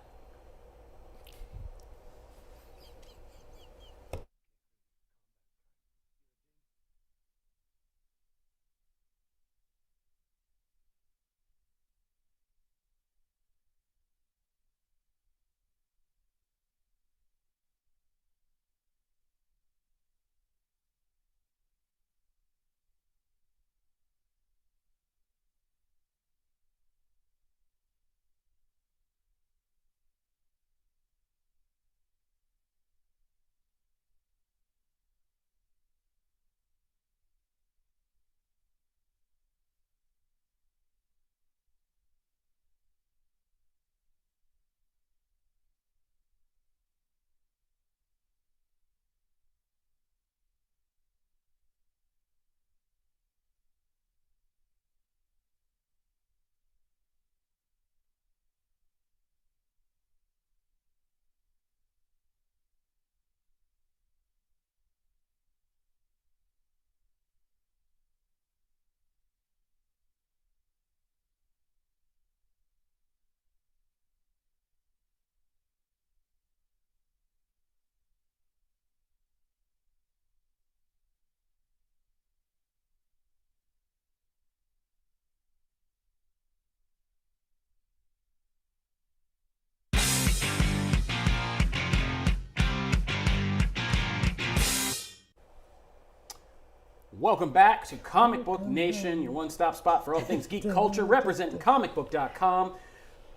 Welcome back to Comic Book Nation, your one-stop spot for all things geek culture, representing Comicbook.com.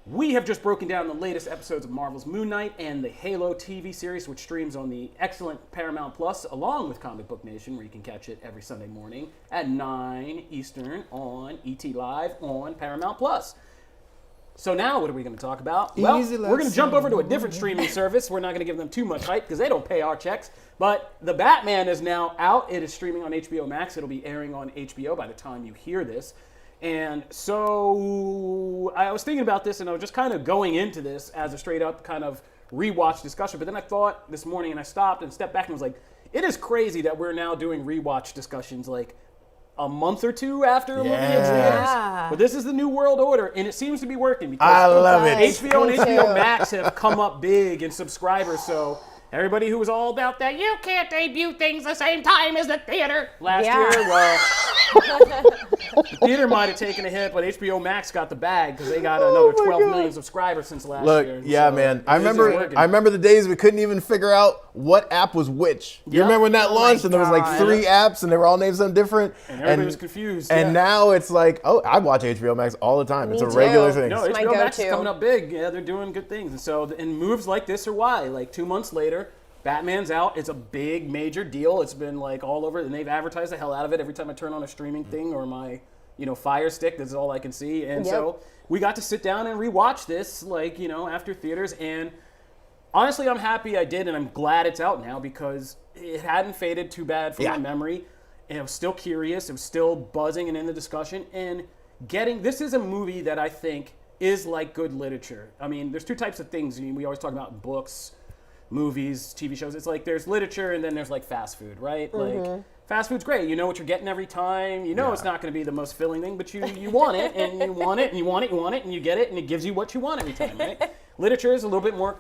We have just broken down the latest episodes of Marvel's Moon Knight and the Halo TV series, which streams on the excellent Paramount Plus, along with Comic Book Nation, where you can catch it every Sunday morning at 9 Eastern on ET Live on Paramount Plus. So now what are we going to talk about? Well, we're going to jump over to a different streaming service. We're not going to give them too much hype because they don't pay our checks. But The Batman is now out. It is streaming on HBO Max. It'll be airing on HBO by the time you hear this. And so I was thinking about this, and I was just kind of going into this as a straight-up kind of rewatch discussion. But then I thought this morning, and I stopped and stepped back and was like, it is crazy that we're now doing rewatch discussions like a month or two after a movie hits theaters. But this is the new world order, and it seems to be working because I love it. HBO and HBO Max have come up big in subscribers, so everybody who was all about that, you can't debut things the same time as the theater last year, well, the theater might have taken a hit, but HBO Max got the bag because they got another 12 million subscribers since last year. Yeah, so man. I remember the days we couldn't even figure out what app was which. You remember when that launched and there was like 3 apps and they were all named something different? And everybody was confused. And now it's like, oh, I watch HBO Max all the time. It's a regular thing. No, HBO Max is coming up big. Yeah, they're doing good things. And so, and moves like this are why. Like 2 months later, Batman's out. It's a big, major deal. It's been like all over, and they've advertised the hell out of it every time I turn on a streaming thing or my, Fire Stick. This is all I can see. And so we got to sit down and rewatch this, like, after theaters. And honestly, I'm happy I did, and I'm glad it's out now because it hadn't faded too bad from my memory. And I was still curious. It was still buzzing and in the discussion. And this is a movie that I think is like good literature. I mean, there's 2 types of things. We always talk about books, movies, TV shows. It's like there's literature and then there's like fast food, right? Like fast food's great. You know what you're getting every time. You know it's not going to be the most filling thing, but you want it and you want it and you want it, and you get it and it gives you what you want every time, right? Literature is a little bit more,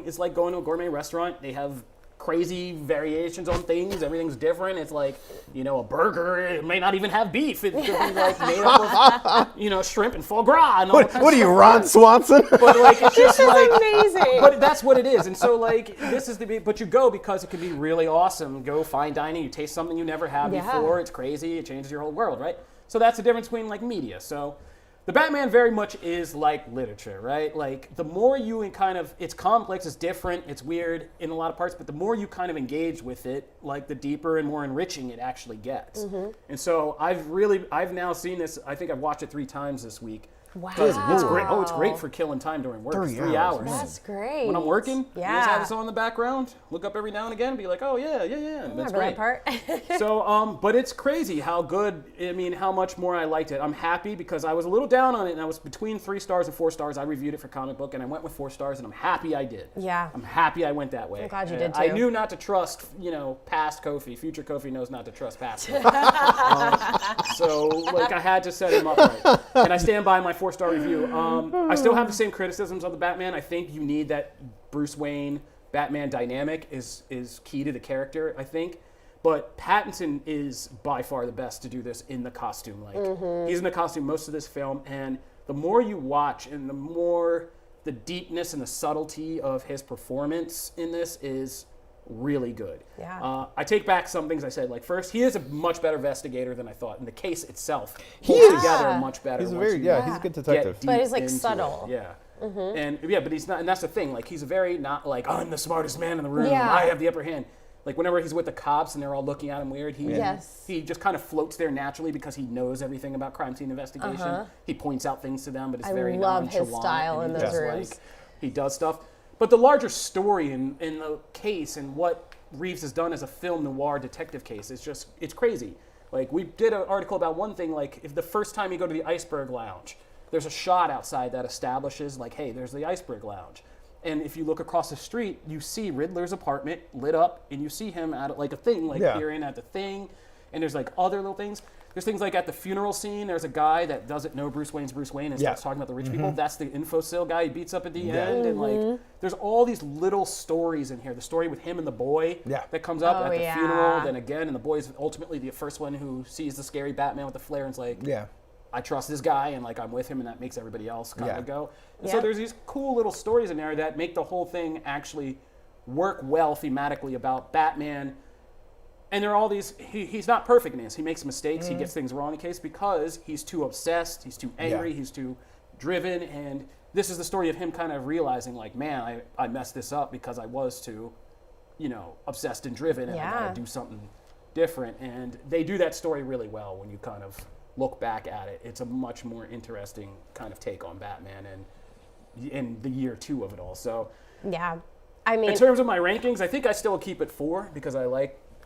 it's like going to a gourmet restaurant. They have crazy variations on things. Everything's different. It's like, a burger, it may not even have beef. It could be like made up of, shrimp and foie gras and all What are you, Ron Swanson? But like, it's just like, amazing. But that's what it is. And so like, but you go because it can be really awesome. Go fine dining. You taste something you never had before. It's crazy. It changes your whole world, right? So that's the difference between like media. So The Batman very much is like literature, right? Like the more you it's complex, it's different, it's weird in a lot of parts, but the more you kind of engage with it, like the deeper and more enriching it actually gets. And so I've now seen this, I think I've watched it 3 times this week. Wow. It's great. Oh, it's great for killing time during work. 3 hours. That's great. When I'm working, Yeah. you just have this on in the background. Look up every now and again and be like, oh, yeah. And that's Remember great. that part? So, but it's crazy how good, how much more I liked it. I'm happy because I was a little down on it, and I was between 3 stars and 4 stars. I reviewed it for Comic Book, and I went with 4 stars, and I'm happy I did. Yeah. I'm happy I went that way. I'm glad you And did, I too. knew not to trust, past Kofi. Future Kofi knows not to trust past Kofi. So, like, I had to set him up right. And I stand by my 4-star review. I still have the same criticisms of the Batman. I think you need that Bruce Wayne Batman dynamic is key to the character, I think. But Pattinson is by far the best to do this in the costume. Like he's in the costume most of this film, and the more you watch and the more the deepness and the subtlety of his performance in this is really good. Yeah. I take back some things I said. Like first, he is a much better investigator than I thought. In the case itself, He holds is. together much better. He's once he's you a good detective. get But deep he's, like, into subtle. it. Yeah. And but he's not, and that's the thing. Like he's very not like I'm the smartest man in the room. Yeah. I have the upper hand. Like whenever he's with the cops and they're all looking at him weird, he just kind of floats there naturally because he knows everything about crime scene investigation. He points out things to them, but it's very love nonchalant. his style and in he those just, rooms. Like, he does stuff. But the larger story in the case and what Reeves has done as a film noir detective case is just, it's crazy. Like we did an article about one thing, like if the first time you go to the Iceberg Lounge, there's a shot outside that establishes like, hey, there's the Iceberg Lounge. And if you look across the street, you see Riddler's apartment lit up, and you see him at like a thing, like peering at the thing. And there's like other little things. There's things like at the funeral scene, there's a guy that doesn't know Bruce Wayne's Bruce Wayne and starts talking about the rich people. That's the infosil guy he beats up at the end. And like, there's all these little stories in here. The story with him and the boy that comes up at the funeral. Then again, and the boy is ultimately the first one who sees the scary Batman with the flare and is like, I trust this guy, and like I'm with him, and that makes everybody else kind of go. And so there's these cool little stories in there that make the whole thing actually work well thematically about Batman. And there are all these. He's not perfect in this. He makes mistakes. He gets things wrong in case because he's too obsessed. He's too angry. He's too driven. And this is the story of him kind of realizing, like, man, I messed this up because I was too, obsessed and driven, and I got to do something different. And they do that story really well when you kind of look back at it. It's a much more interesting kind of take on Batman and the year 2 of it all. So Yeah. I mean, in terms of my rankings, I think I still keep it 4 because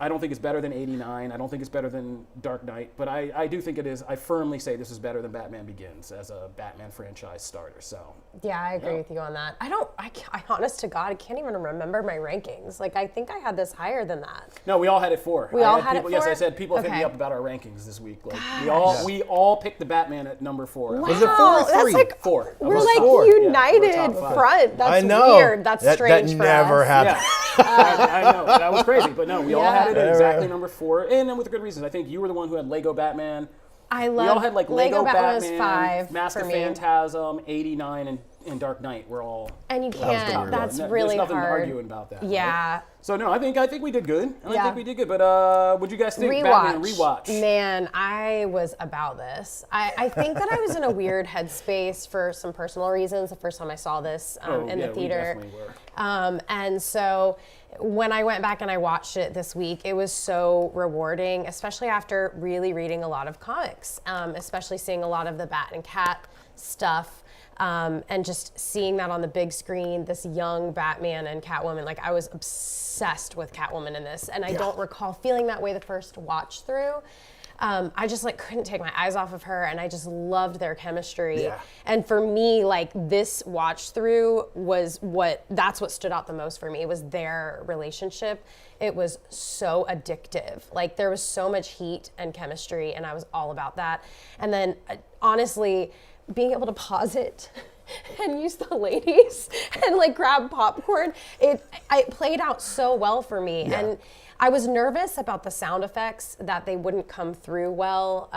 I don't think it's better than 89. I don't think it's better than Dark Knight, but I do think it is. I firmly say this is better than Batman Begins as a Batman franchise starter. So yeah, I agree with you on that. I honest to God, I can't even remember my rankings. Like, I think I had this higher than that. No, we all had it 4. We all had it 4? Yes, I said people have hit me up about our rankings this week. Like we all picked the Batman at number 4. Wow, Was it 4 or 3? that's like 4. We're Almost like 4. united Yeah, we're top 5. front. That's I know. weird. That's strange that for never us. happened. I know that was crazy, but no, we all had it at Yeah. exactly number 4, and then with good reasons. I think you were the one who had Lego Batman. I love. We all had like Lego Batman was Batman, 5 Mask for of me. Phantasm, 89, and Dark Knight. We're all. And you was can't. the That's There's really nothing hard. arguing about that. Yeah. Right? So no, I think we did good. I Yeah. think we did good. But what'd you guys think? Batman Rewatch. Man, I was about this. I think that I was in a weird headspace for some personal reasons the first time I saw this in the theater. We definitely were. And so when I went back and I watched it this week, it was so rewarding, especially after really reading a lot of comics, especially seeing a lot of the Bat and Cat stuff. And just seeing that on the big screen, this young Batman and Catwoman, like I was obsessed with Catwoman in this, and I don't recall feeling that way the first watch through. I just like couldn't take my eyes off of her, and I just loved their chemistry. Yeah. And for me, like this watch through was that's what stood out the most for me. It was their relationship. It was so addictive. Like there was so much heat and chemistry, and I was all about that. And then honestly, being able to pause it and use the ladies and like grab popcorn, it played out so well for me. Yeah. And I was nervous about the sound effects, that they wouldn't come through well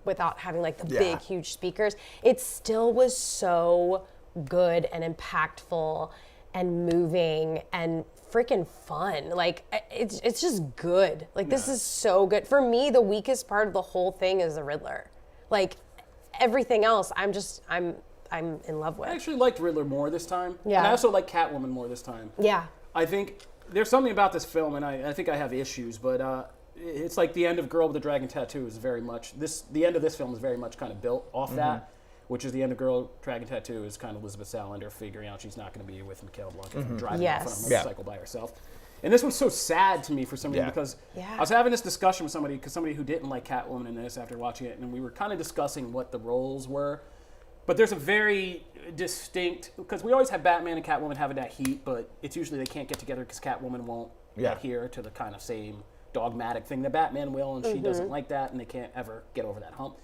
without having like the big, huge speakers. It still was so good and impactful and moving and freaking fun. Like it's just good. Like this is so good. For me, the weakest part of the whole thing is the Riddler. Like everything else, I'm in love with. I actually liked Riddler more this time. Yeah. And I also like Catwoman more this time. Yeah. I think there's something about this film, and I think I have issues, but it's like the end of Girl with the Dragon Tattoo is very much the end of this film is very much kind of built off that. which is the end of Girl Dragon Tattoo, is kind of Elizabeth Salander figuring out she's not going to be with Mikhail Blanca from driving off on a motorcycle by herself. And this one's so sad to me for some reason because I was having this discussion with somebody who didn't like Catwoman in this after watching it, and we were kind of discussing what the roles were. But there's a very distinct, because we always have Batman and Catwoman having that heat, but it's usually they can't get together because Catwoman won't adhere to the kind of same dogmatic thing that Batman will, and she doesn't like that, and they can't ever get over that hump.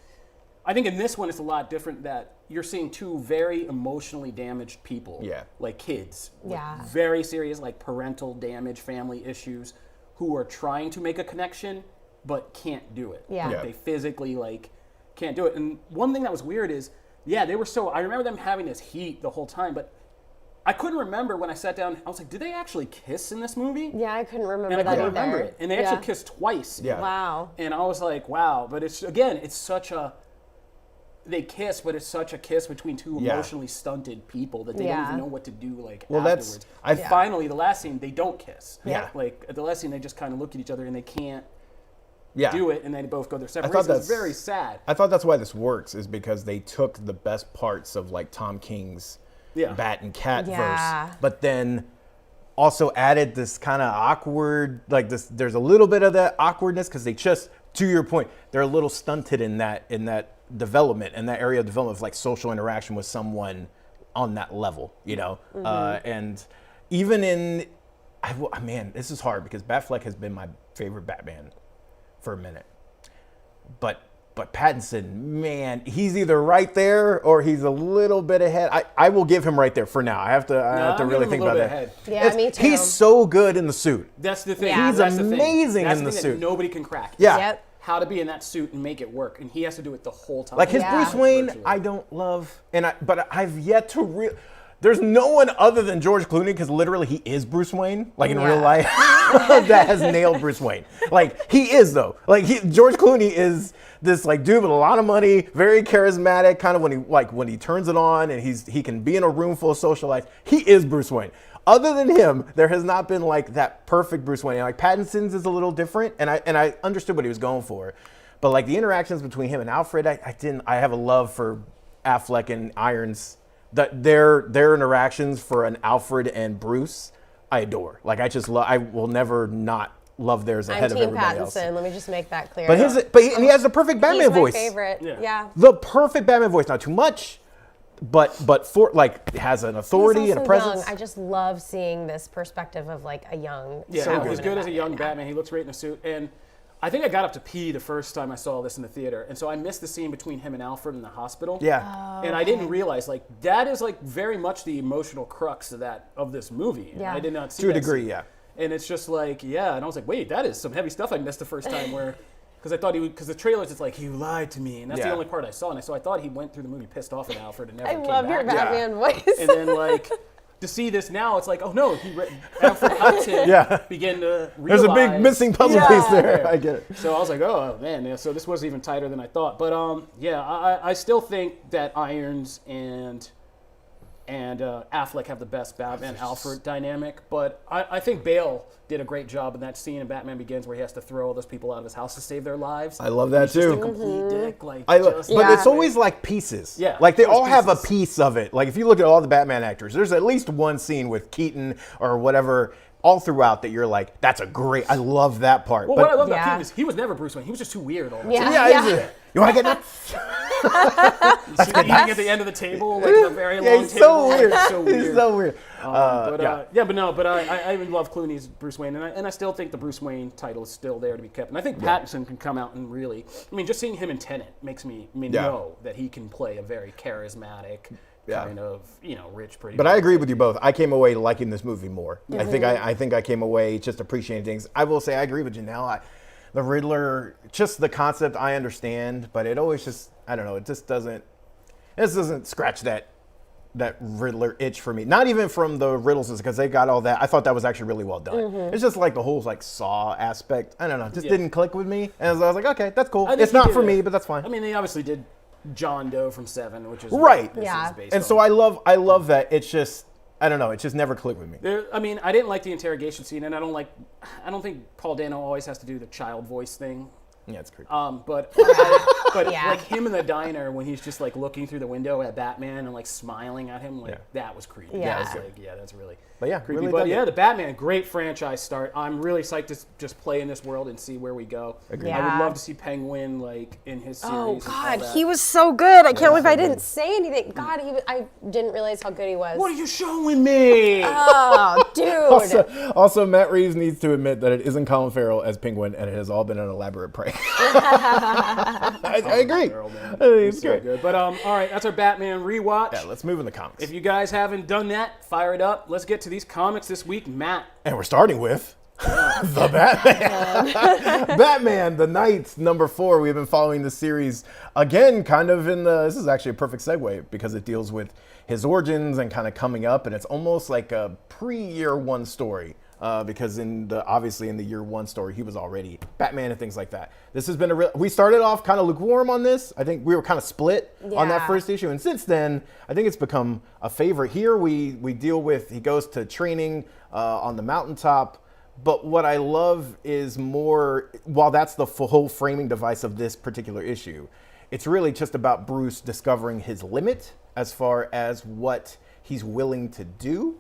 I think in this one it's a lot different that you're seeing two very emotionally damaged people, like kids, with very serious like parental damage, family issues, who are trying to make a connection but can't do it. They physically like can't do it. And one thing that was weird is, they were so, I remember them having this heat the whole time, but I couldn't remember when I sat down. I was like, did they actually kiss in this movie? Yeah, I couldn't remember and that I couldn't either. remember it. And they actually kissed twice. Wow. And I was like, wow. But it's such a, they kiss, but it's such a kiss between two emotionally stunted people that they don't even know what to do afterwards. Finally, the last scene, they don't kiss. Like, at the last scene, they just kind of look at each other and they can't do it, and they both go their separate ways. It's very sad. I thought that's why this works, is because they took the best parts of like Tom King's Bat and Cat verse, but then also added this kind of awkward, like this. There's a little bit of that awkwardness because they just, to your point, they're a little stunted in that development, in that area of development of like social interaction with someone on that level, you know. And even in, man, this is hard because Batfleck has been my favorite Batman for a minute, but Pattinson, man, he's either right there or he's a little bit ahead. I will give him right there for now. I have to really think about that. Ahead. Yeah, me too. He's so good in the suit. That's the thing. He's That's amazing the thing. in the suit. Nobody can crack. Yep. How to be in that suit and make it work, and he has to do it the whole time. Like his Bruce Wayne, I don't love, but I've yet to there's no one other than George Clooney, because literally he is Bruce Wayne, like in real life, that has nailed Bruce Wayne. Like he is though. Like George Clooney is this like dude with a lot of money, very charismatic. Kind of when he turns it on and he can be in a room full of socialites. He is Bruce Wayne. Other than him, there has not been like that perfect Bruce Wayne. Like Pattinson's is a little different, and I understood what he was going for, but like the interactions between him and Alfred, I have a love for Affleck and Irons. That their interactions for an Alfred and Bruce, I adore. Like I will never not love theirs ahead of everybody else. I'm Team Pattinson. Let me just make that clear. But he has the perfect Batman voice. He's my favorite. Yeah. The perfect Batman voice. Not too much, but for like has an authority and a presence. Young. I just love seeing this perspective of like a young. Yeah, he's good as a young Batman. He looks great in a suit, and I think I got up to pee the first time I saw this in the theater, and so I missed the scene between him and Alfred in the hospital. Yeah, and I didn't realize like that is like very much the emotional crux of this movie. And I did not see to a that degree. scene. Yeah, and it's just like and I was like, wait, that is some heavy stuff I missed the first time where. Because I thought because the trailers, it's like, you lied to me. And that's the only part I saw. And so I thought he went through the movie pissed off at Alfred and never came back. I love your Batman voice. And then, like, to see this now, it's like, oh, no, Alfred helped him begin to realize. There's a big missing puzzle piece there. I get it. So I was like, oh, man. So this was even tighter than I thought. But, I still think that Irons and Affleck have the best Batman-Alfred dynamic. But I think Bale did a great job in that scene in Batman Begins where he has to throw all those people out of his house to save their lives. I love that He's too. Just a complete dick. Like, but it's always like pieces. Yeah. Like they all have a piece of it. Like if you look at all the Batman actors, there's at least one scene with Keaton or whatever all throughout that you're like, that's a great, I love that part. Well, what I love about Keaton is he was never Bruce Wayne. He was just too weird all the time. You want to get nuts? Eating at the end of the table, like the very long he's table. So weird. He's so weird. He's so weird. But I love Clooney's Bruce Wayne, and I still think the Bruce Wayne title is still there to be kept. And I think Pattinson can come out and really, just seeing him in Tenet makes me know that he can play a very charismatic, kind of, rich, pretty. But I agree with you both. I came away liking this movie more. I think I came away just appreciating things. I will say I agree with Janelle. The Riddler, just the concept I understand, but it always just, I don't know, it doesn't scratch that Riddler itch for me. Not even from the riddles, because they got all that. I thought that was actually really well done. It's just like the whole like Saw aspect. I don't know, just didn't click with me. And I was like, okay, that's cool. It's not for me, but that's fine. They obviously did John Doe from Seven, which is right. And so I love that. It's just, I don't know. It just never clicked with me. I didn't like the interrogation scene, and I don't think Paul Dano always has to do the child voice thing. Yeah, it's creepy. But Yeah. like him in the diner when he's just like looking through the window at Batman and like smiling at him, like that was creepy. Yeah. That's like, that's really But yeah, creepy. really But dug yeah, it. the Batman, great franchise start. I'm really psyched to just play in this world and see where we go. Agreed. I would Yeah. love to see Penguin like in his series. Oh and all God, that. he was so good. I can't believe I didn't say anything. God, I didn't realize how good he was. What are you showing me? Oh, dude. Also, Matt Reeves needs to admit that it isn't Colin Farrell as Penguin, and it has all been an elaborate prank. I agree. Farrell, man. I think He's it's so great. good. But all right, that's our Batman rewatch. Yeah, let's move in the comics. If you guys haven't done that, fire it up. Let's get to these comics this week. Matt. And we're starting with the Batman. Batman, the Night, number 4. We've been following this series again, kind of this is actually a perfect segue because it deals with his origins and kind of coming up, and it's almost like a pre-year 1 story. Because obviously in the year 1 story, he was already Batman and things like that. This has been we started off kind of lukewarm on this. I think we were kind of split on that Yeah. first issue. And since then, I think it's become a favorite. Here we deal with, he goes to training on the mountaintop. But what I love is more, while that's the whole framing device of this particular issue, it's really just about Bruce discovering his limit as far as what he's willing to do.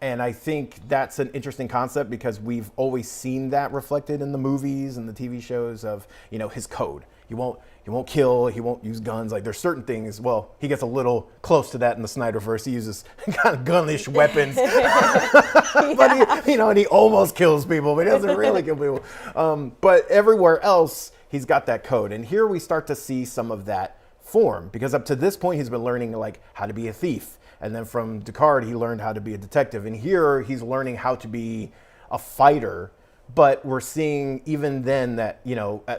And I think that's an interesting concept because we've always seen that reflected in the movies and the TV shows of, his code. He won't kill, he won't use guns. Like there's certain things, well, he gets a little close to that in the Snyderverse. He uses kind of gunnish weapons. But and he almost kills people, but he doesn't really kill people. But everywhere else, he's got that code. And here we start to see some of that form because up to this point, he's been learning like how to be a thief. And then from Descartes, he learned how to be a detective. And here he's learning how to be a fighter. But we're seeing even then that,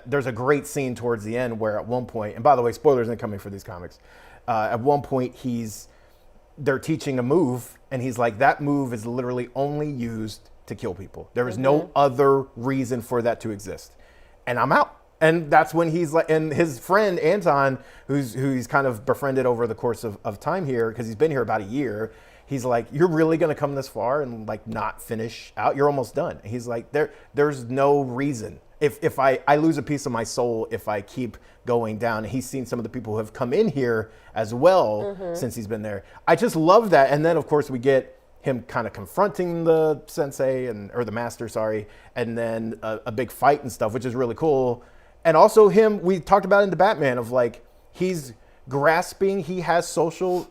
there's a great scene towards the end where at one point, and by the way, spoilers incoming for these comics. At one point, they're teaching a move. And he's like, that move is literally only used to kill people. There is no other reason for that to exist. And I'm out. And that's when he's like, and his friend Anton, who he's kind of befriended over the course of time here, because he's been here about a year, he's like, you're really going to come this far and like not finish out? You're almost done. He's like, there's no reason. If I lose a piece of my soul if I keep going down. And he's seen some of the people who have come in here as well since he's been there. I just love that. And then, of course, we get him kind of confronting the sensei or the master, sorry, and then a big fight and stuff, which is really cool. And also him, we talked about in the Batman of like, he's grasping, he has social,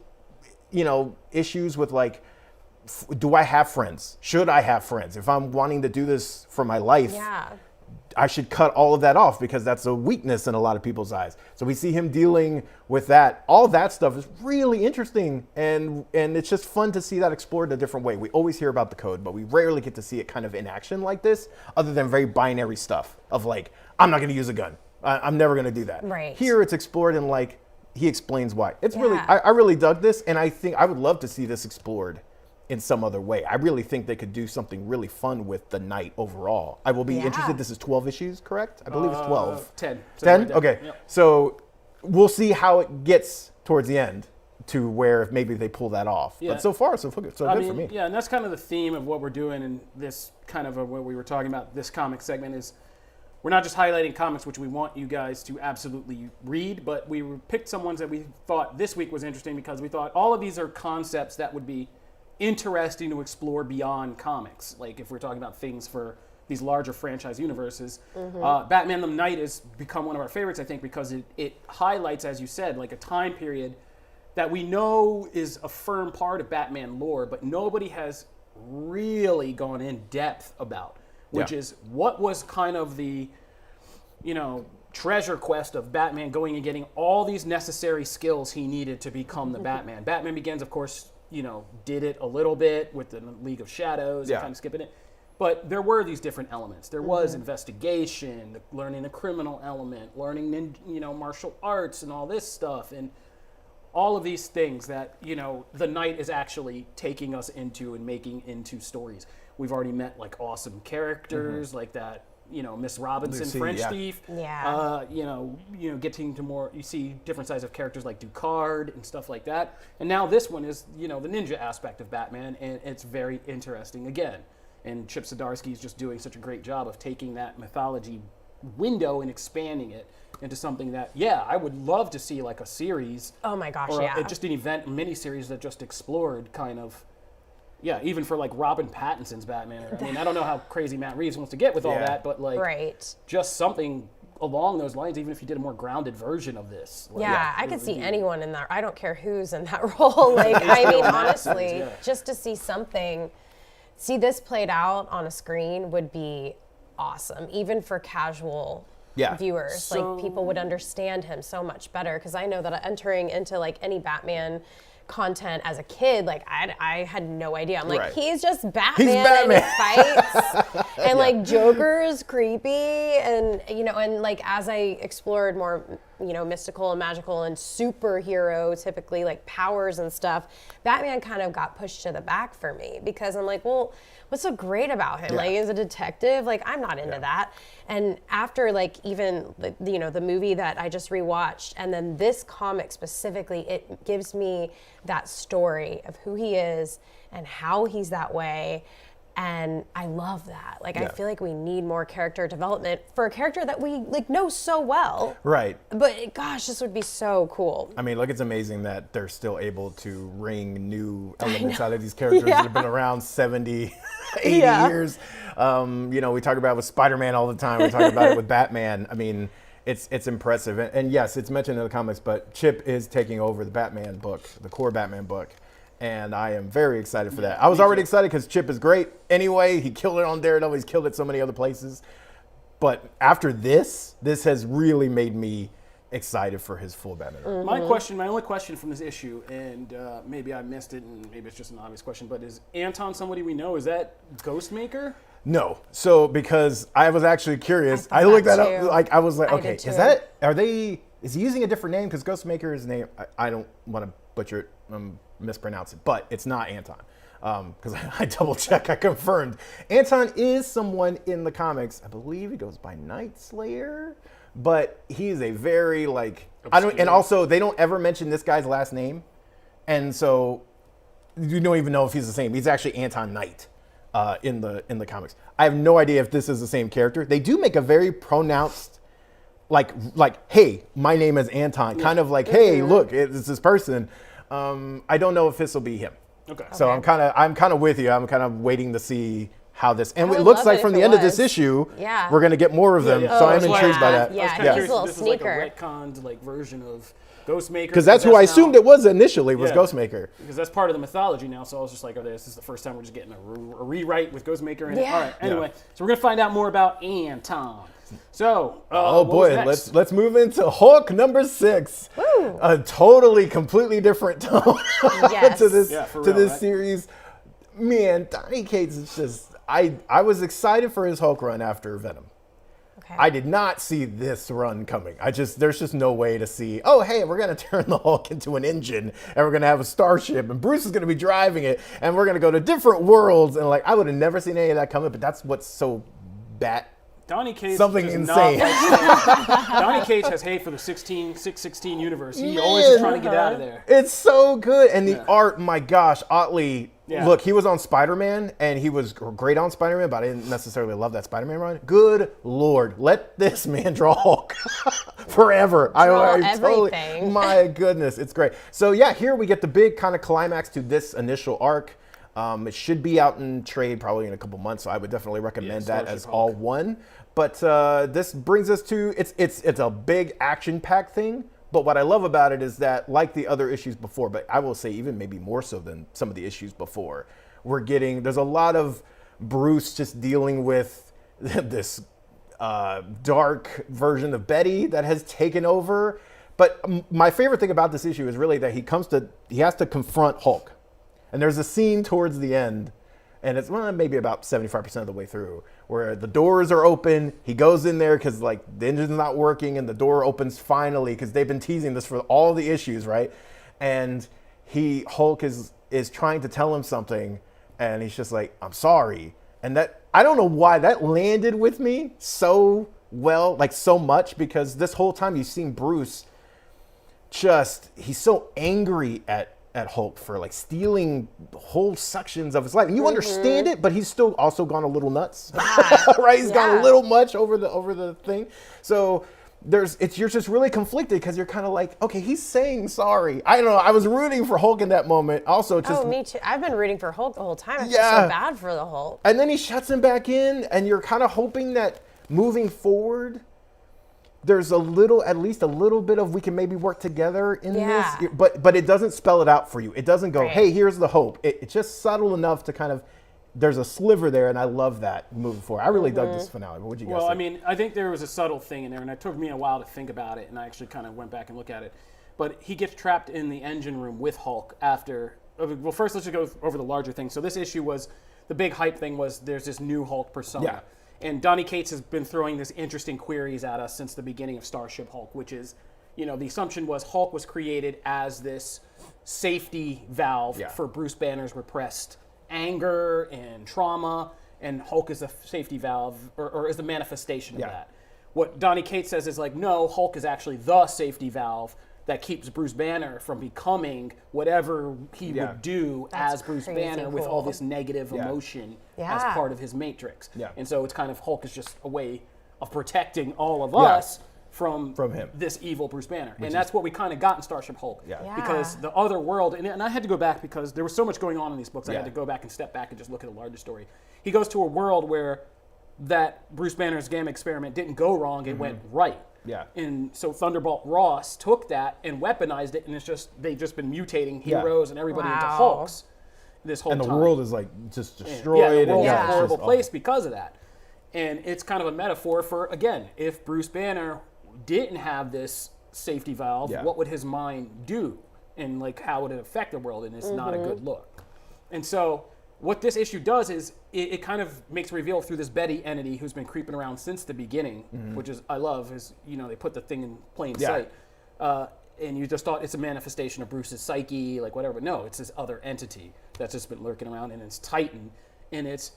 issues with like, do I have friends? Should I have friends? If I'm wanting to do this for my life, I should cut all of that off because that's a weakness in a lot of people's eyes. So we see him dealing with that. All that stuff is really interesting, and it's just fun to see that explored in a different way. We always hear about the code, but we rarely get to see it kind of in action like this, other than very binary stuff of like, I'm not going to use a gun. I'm never going to do that. Right. Here it's explored in like, he explains why. It's really, I really dug this, and I think I would love to see this explored in some other way. I really think they could do something really fun with the Night overall. I will be interested. This is 12 issues, correct? I believe it's 12. 10. 10? Okay. Yep. So we'll see how it gets towards the end to where maybe they pull that off. Yeah. But so far, so good for me. Yeah, and that's kind of the theme of what we're doing in this kind of what we were talking about, this comic segment is we're not just highlighting comics which we want you guys to absolutely read, but we picked some ones that we thought this week was interesting because we thought all of these are concepts that would be interesting to explore beyond comics. Like if we're talking about things for these larger franchise universes, Batman the Night has become one of our favorites, I think, because it highlights, as you said, like a time period that we know is a firm part of Batman lore, but nobody has really gone in depth about, which is what was kind of the, treasure quest of Batman going and getting all these necessary skills he needed to become the Batman. Batman Begins, of course, did it a little bit with the League of Shadows and kind of skipping it. But there were these different elements. There was investigation, learning the criminal element, learning martial arts and all this stuff, and all of these things that the Night is actually taking us into and making into stories. We've already met like awesome characters like that. Miss Robinson, Lucy, French thief. Yeah. Getting to more, you see different sides of characters like Ducard and stuff like that. And now this one is, the ninja aspect of Batman, and it's very interesting again. And Chip Zdarsky is just doing such a great job of taking that mythology window and expanding it into something that, I would love to see like a series. Oh my gosh, or yeah. just an event miniseries that just explored kind of, even for like Robin Pattinson's Batman. I mean, I don't know how crazy Matt Reeves wants to get with all that, but like just something along those lines, even if you did a more grounded version of this. Like, I could see anyone in that. I don't care who's in that role. Like, I mean, honestly, just to see this played out on a screen would be awesome, even for casual viewers. Like, people would understand him so much better, because I know that entering into like any Batman content as a kid, like I had no idea. I'm like, he's just Batman, and he fights, and like Joker's creepy, and and like as I explored more, mystical and magical and superhero, typically like powers and stuff, Batman kind of got pushed to the back for me, because I'm like, well, what's so great about him? Like, as a detective, like I'm not into that. And after like even the movie that I just rewatched, and then this comic specifically, it gives me that story of who he is and how he's that way. And I love that. Like, I feel like we need more character development for a character that we like know so well. Right. But gosh, this would be so cool. I mean, look, it's amazing that they're still able to wring new elements out of these characters that have been around 70, 80 years. We talk about it with Spider-Man all the time. We talk about it with Batman. I mean, it's impressive. And yes, it's mentioned in the comics, but Chip is taking over the Batman book, the core Batman book. And I am very excited for that. I was already excited because Chip is great anyway. He killed it on Daredevil. He's killed it so many other places. But after this has really made me excited for his full Batman. Mm-hmm. My only question from this issue, and maybe I missed it, and maybe it's just an obvious question, but is Anton somebody we know? Is that Ghostmaker? No. So because I was actually curious, I looked that up. Like I was like, okay, is he using a different name? Because Ghostmaker's name, I don't want to butcher it. Mispronounce it, but it's not Anton, because I double check, I confirmed. Anton is someone in the comics. I believe he goes by Night Slayer, but he's a very and also they don't ever mention this guy's last name, and so you don't even know if he's the same. He's actually Anton Knight in the comics. I have no idea if this is the same character. They do make a very pronounced like hey, my name is Anton, kind of like, hey, look, it's this person. I don't know if this will be him. Okay. So I'm kind of with you. I'm kind of waiting to see how this. And it looks like from the end of this issue, we're gonna get more of them. So I'm intrigued by that. Yeah, he's a little sneaker. This is like a retconned version of Ghostmaker. Because that's who I assumed it was initially, was Ghostmaker. Because that's part of the mythology now. So I was just like, this is the first time we're just getting a rewrite with Ghostmaker in it. All right. Anyway, so we're gonna find out more about Anton. So, let's move into Hulk number 6. Woo. A totally, completely different tone to this series. Man, Donny Cates is just. I was excited for his Hulk run after Venom. Okay. I did not see this run coming. There's just no way to see, oh, hey, we're going to turn the Hulk into an engine, and we're going to have a starship, and Bruce is going to be driving it, and we're going to go to different worlds. And I would have never seen any of that coming, but that's what's so bad. Donny Cates something insane. Donny Cates has hate for the 616 universe. He always is trying to get out of there. It's so good. And the art, my gosh, Otley. Yeah. Look, he was on Spider-Man, and he was great on Spider-Man, but I didn't necessarily love that Spider-Man run. Good Lord. Let this man draw Hulk forever. Draw everything. My goodness, it's great. So, here we get the big kind of climax to this initial arc. It should be out in trade probably in a couple months, so I would definitely recommend that as all one. But this brings us to, it's a big action-packed thing, but what I love about it is that, like the other issues before, but I will say even maybe more so than some of the issues before, there's a lot of Bruce just dealing with this dark version of Betty that has taken over. But my favorite thing about this issue is really that he has to confront Hulk. And there's a scene towards the end, and it's maybe about 75% of the way through, where the doors are open. He goes in there because the engine's not working, and the door opens finally because they've been teasing this for all the issues, right? And Hulk is trying to tell him something, and he's just like, "I'm sorry." And that, I don't know why that landed with me so well, so much, because this whole time you've seen Bruce he's so angry at at Hulk for like stealing whole sections of his life. And you understand it, but he's still also gone a little nuts, right? He's gone a little much over the thing. So you're just really conflicted because you're kind of like, okay, he's saying sorry. I don't know. I was rooting for Hulk in that moment. Also, just me too. I've been rooting for Hulk the whole time. I feel so bad for the Hulk. And then he shuts him back in, and you're kind of hoping that moving forward, there's at least a little bit of we can maybe work together in this, but it doesn't spell it out for you. It doesn't go, hey, here's the hope. It's just subtle enough to kind of, there's a sliver there, and I love that moving forward. I really dug this finale. But what'd you guys think? Well, I mean, I think there was a subtle thing in there, and it took me a while to think about it, and I actually kind of went back and looked at it. But he gets trapped in the engine room with Hulk after. Well, first let's just go over the larger thing. So this issue was, the big hype thing was there's this new Hulk persona. Yeah. And Donny Cates has been throwing these interesting queries at us since the beginning of Starship Hulk, which is, the assumption was Hulk was created as this safety valve for Bruce Banner's repressed anger and trauma, and Hulk is a safety valve, or is the manifestation of that. What Donny Cates says is like, no, Hulk is actually the safety valve that keeps Bruce Banner from becoming whatever he would do as Bruce Banner with all this negative emotion as part of his matrix. Yeah. And so it's kind of, Hulk is just a way of protecting all of us from him, this evil Bruce Banner. And that's what we kind of got in Starship Hulk. Because the other world, and I had to go back because there was so much going on in these books, I had to go back and step back and just look at the larger story. He goes to a world where that Bruce Banner's gamma experiment didn't go wrong, it went right. Yeah. And so Thunderbolt Ross took that and weaponized it, and they've just been mutating heroes and everybody into Hulks this whole time. And the world is like just destroyed. The world's a horrible place because of that. And it's kind of a metaphor for, again, if Bruce Banner didn't have this safety valve, what would his mind do? And like, how would it affect the world? And it's not a good look. And so what this issue does is it kind of makes a reveal through this Betty entity who's been creeping around since the beginning, which is, I love, is, they put the thing in plain sight. And you just thought it's a manifestation of Bruce's psyche, like whatever. But no, it's this other entity that's just been lurking around, and it's Titan. And it's,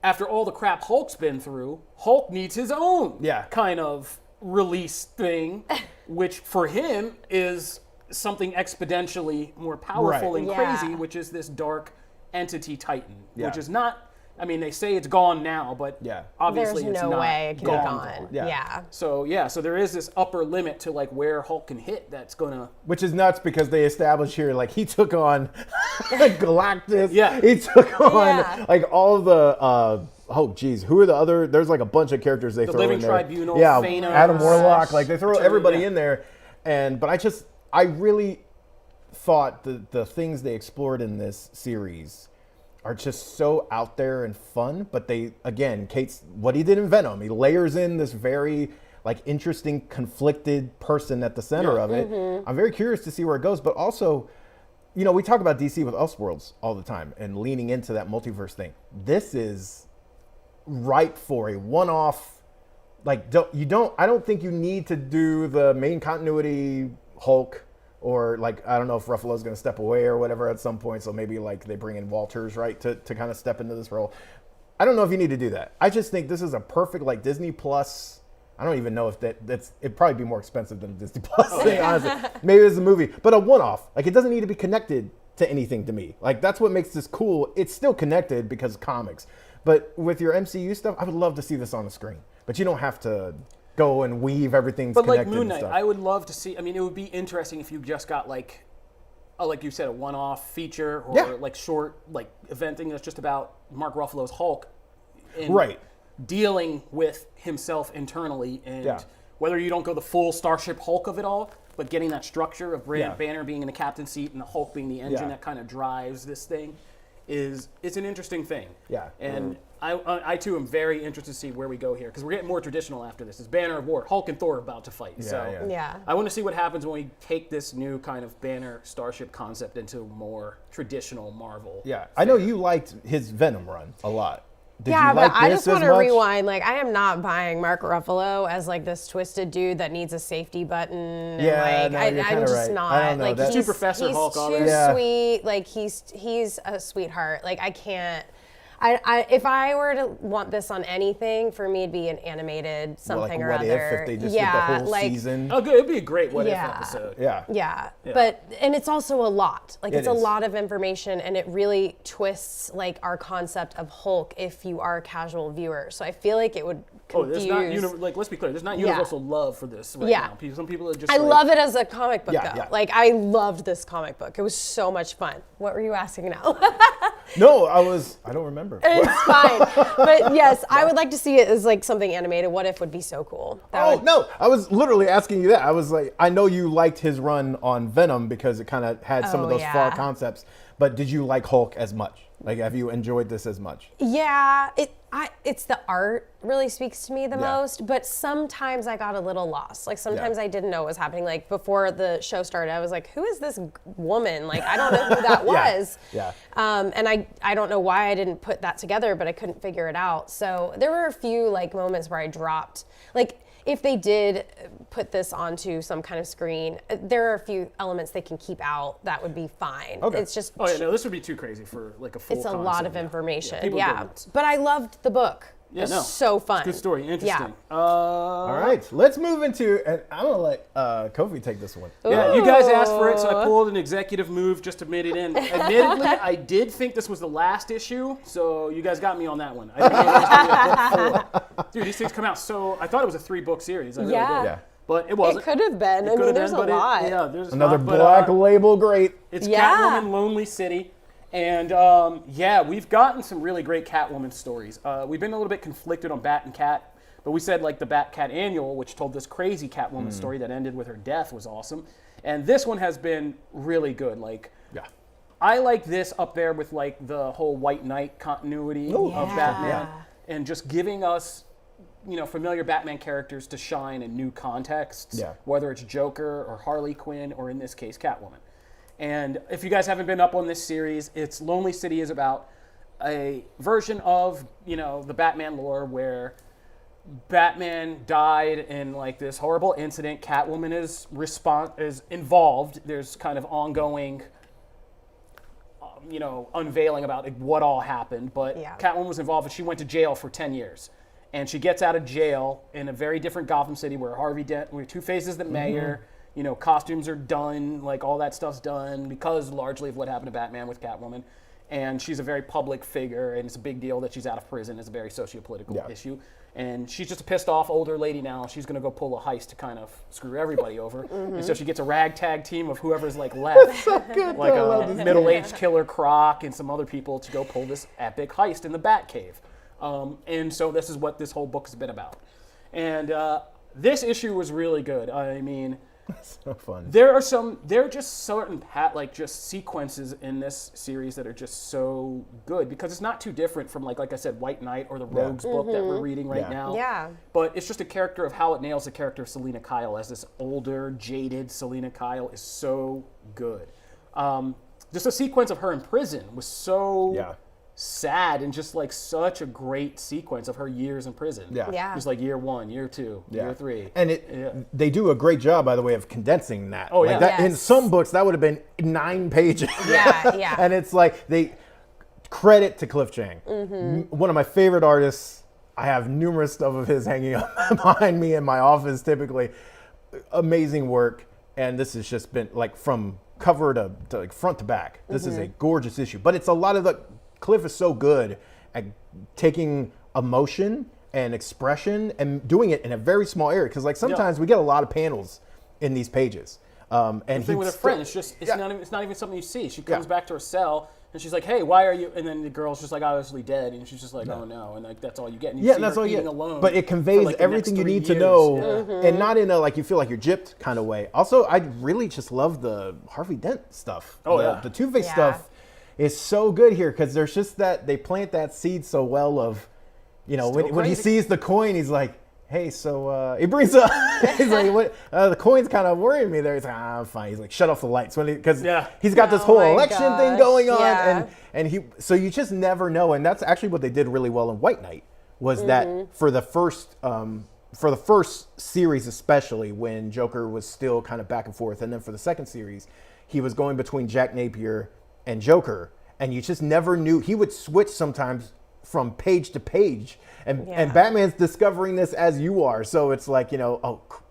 after all the crap Hulk's been through, Hulk needs his own kind of release thing, which for him is something exponentially more powerful and crazy, which is this dark entity Titan, which is not, I mean, they say it's gone now, but obviously there's it's no not way it can gone. be gone. So there is this upper limit to like where Hulk can hit that's gonna, which is nuts because they established here like he took on Galactus. Yeah. He took on like all the who are the other, there's like a bunch of characters they throw in there. The Living Tribunal, Thanos, Adam Warlock, like they throw everybody in there. But I really thought the things they explored in this series are just so out there and fun, but they, again, Cates, what he did in Venom, he layers in this very like interesting, conflicted person at the center of it. I'm very curious to see where it goes, but also, we talk about DC with Elseworlds all the time and leaning into that multiverse thing. This is ripe for a one-off, like, I don't think you need to do the main continuity Hulk, or like, I don't know if Ruffalo's going to step away or whatever at some point, so maybe like they bring in Walters, right, to kind of step into this role. I don't know if you need to do that. I just think this is a perfect like Disney Plus. I don't even know if it'd probably be more expensive than a Disney Plus thing, honestly. Maybe it's a movie, but a one-off. Like, it doesn't need to be connected to anything to me. Like, that's what makes this cool. It's still connected because of comics. But with your MCU stuff, I would love to see this on the screen. But you don't have to go and weave everything. But like Moon Knight, I would love to see. I mean, it would be interesting if you just got like you said, a one-off feature or like short like event thing that's just about Mark Ruffalo's Hulk, and dealing with himself internally, and whether you don't go the full Starship Hulk of it all, but getting that structure of Banner being in the captain's seat and the Hulk being the engine that kind of drives this thing. It's an interesting thing. Yeah. And I too am very interested to see where we go here, because we're getting more traditional after this. It's Banner of War. Hulk and Thor are about to fight. I want to see what happens when we take this new kind of Banner Starship concept into more traditional Marvel. Yeah. I know you liked his Venom run a lot. Did yeah, you like but I just want to much? rewind. Like, I am not buying Mark Ruffalo as like this twisted dude that needs a safety button. Yeah, and, like, no, I'm just not. I don't know, like, he's Professor Hulk. He's too sweet. Like, he's a sweetheart. Like, I can't If I were to want this on anything, for me it'd be an animated something or what other. if they just did the whole season? Oh, good. It'd be a great what if episode. Yeah. And it's also a lot. Like it's a lot of information, and it really twists like our concept of Hulk if you are a casual viewer. So I feel like it would confuse. There's not let's be clear. There's not universal love for this right now. Some people are just. I love it as a comic book though. Yeah. Like I loved this comic book. It was so much fun. What were you asking now? No, I don't remember. It's fine. But yes, I would like to see it as like something animated. What if would be so cool. No, I was literally asking you that. I was like, I know you liked his run on Venom because it kind of had some of those far concepts, but did you like Hulk as much? Like, have you enjoyed this as much? Yeah, it's the art really speaks to me the most, but sometimes I got a little lost. Like sometimes I didn't know what was happening. Like before the show started, I was like, who is this woman? Like I don't know who that was. And I don't know why I didn't put that together, but I couldn't figure it out. So there were a few like moments where I dropped. Like if they did put this onto some kind of screen, there are a few elements they can keep out that would be fine. Okay. It's just this would be too crazy for like a full. It's a lot of information. Yeah, but I loved the book. Yeah, it's so fun. It's a good story. Interesting. Yeah. All right, let's move into, and I'm gonna let Kofi take this one. Yeah, you guys asked for it, so I pulled an executive move just to made it in. Admittedly, I did think this was the last issue, so you guys got me on that one. I didn't know there was gonna be a book 4. Dude, these things come out I thought it was a 3-book series. I really did. Yeah. But it wasn't. It could have been. I mean, there's a lot. There's another not, Black Label great. It's Catwoman, Lonely City. And we've gotten some really great Catwoman stories. We've been a little bit conflicted on Bat and Cat, but we said like the Bat Cat Annual, which told this crazy Catwoman story that ended with her death, was awesome. And this one has been really good. Like, I like this up there with like the whole White Knight continuity of Batman, and just giving us, familiar Batman characters to shine in new contexts, whether it's Joker or Harley Quinn or in this case Catwoman. And if you guys haven't been up on this series, it's Lonely City is about a version of, the Batman lore where Batman died in like this horrible incident. Catwoman is involved. There's kind of ongoing, unveiling about like, what all happened. But Catwoman was involved, and she went to jail for 10 years. And she gets out of jail in a very different Gotham City where Harvey Dent, where Two-Face is the mayor. Costumes are done, like all that stuff's done because largely of what happened to Batman with Catwoman. And she's a very public figure, and it's a big deal that she's out of prison. It's a very socio-political issue. And she's just a pissed off older lady now. She's going to go pull a heist to kind of screw everybody over. And so she gets a ragtag team of whoever's like left. So good. Like a middle-aged Killer Croc and some other people to go pull this epic heist in the Batcave. And so this is what this whole book has been about. And this issue was really good. I mean... So fun. There are just certain just sequences in this series that are just so good because it's not too different from like I said, White Knight or the Rogues book that we're reading right now. Yeah. But it's just a character of how it nails the character of Selina Kyle as this older, jaded Selina Kyle is so good. Just a sequence of her in prison was so sad and just like such a great sequence of her years in prison. Just like year 1, year 2, year 3. And they do a great job, by the way, of condensing that. Oh, yeah. In some books, that would have been 9 pages. Yeah. And it's like, credit to Cliff Chang. One of my favorite artists. I have numerous stuff of his hanging up behind me in my office, typically. Amazing work. And this has just been like from cover to like front to back. This is a gorgeous issue. But it's a lot of Cliff is so good at taking emotion and expression and doing it in a very small area. Because like sometimes we get a lot of panels in these pages. And the thing with her friend, it's not even something you see. She comes back to her cell and she's like, "Hey, why are you?" And then the girl's just like obviously dead, and she's just like, "Oh no!" And like that's all you get. And you see that's her all you get. Alone but it conveys like everything you need to know, and not in a like you feel like you're gypped kind of way. Also, I really just love the Harvey Dent stuff. The Two-Face stuff is so good here because there's just that they plant that seed so well of, when he sees the coin, he's like, hey, so he brings up, he's like, what? The coin's kind of worrying me there. He's like, I'm fine. He's like, shut off the lights because he's got this whole election thing going on, and so you just never know. And that's actually what they did really well in White Knight was that for the first series, especially when Joker was still kind of back and forth, and then for the second series, he was going between Jack Napier and Joker, and you just never knew. He would switch sometimes from page to page. And Batman's discovering this as you are. So it's like,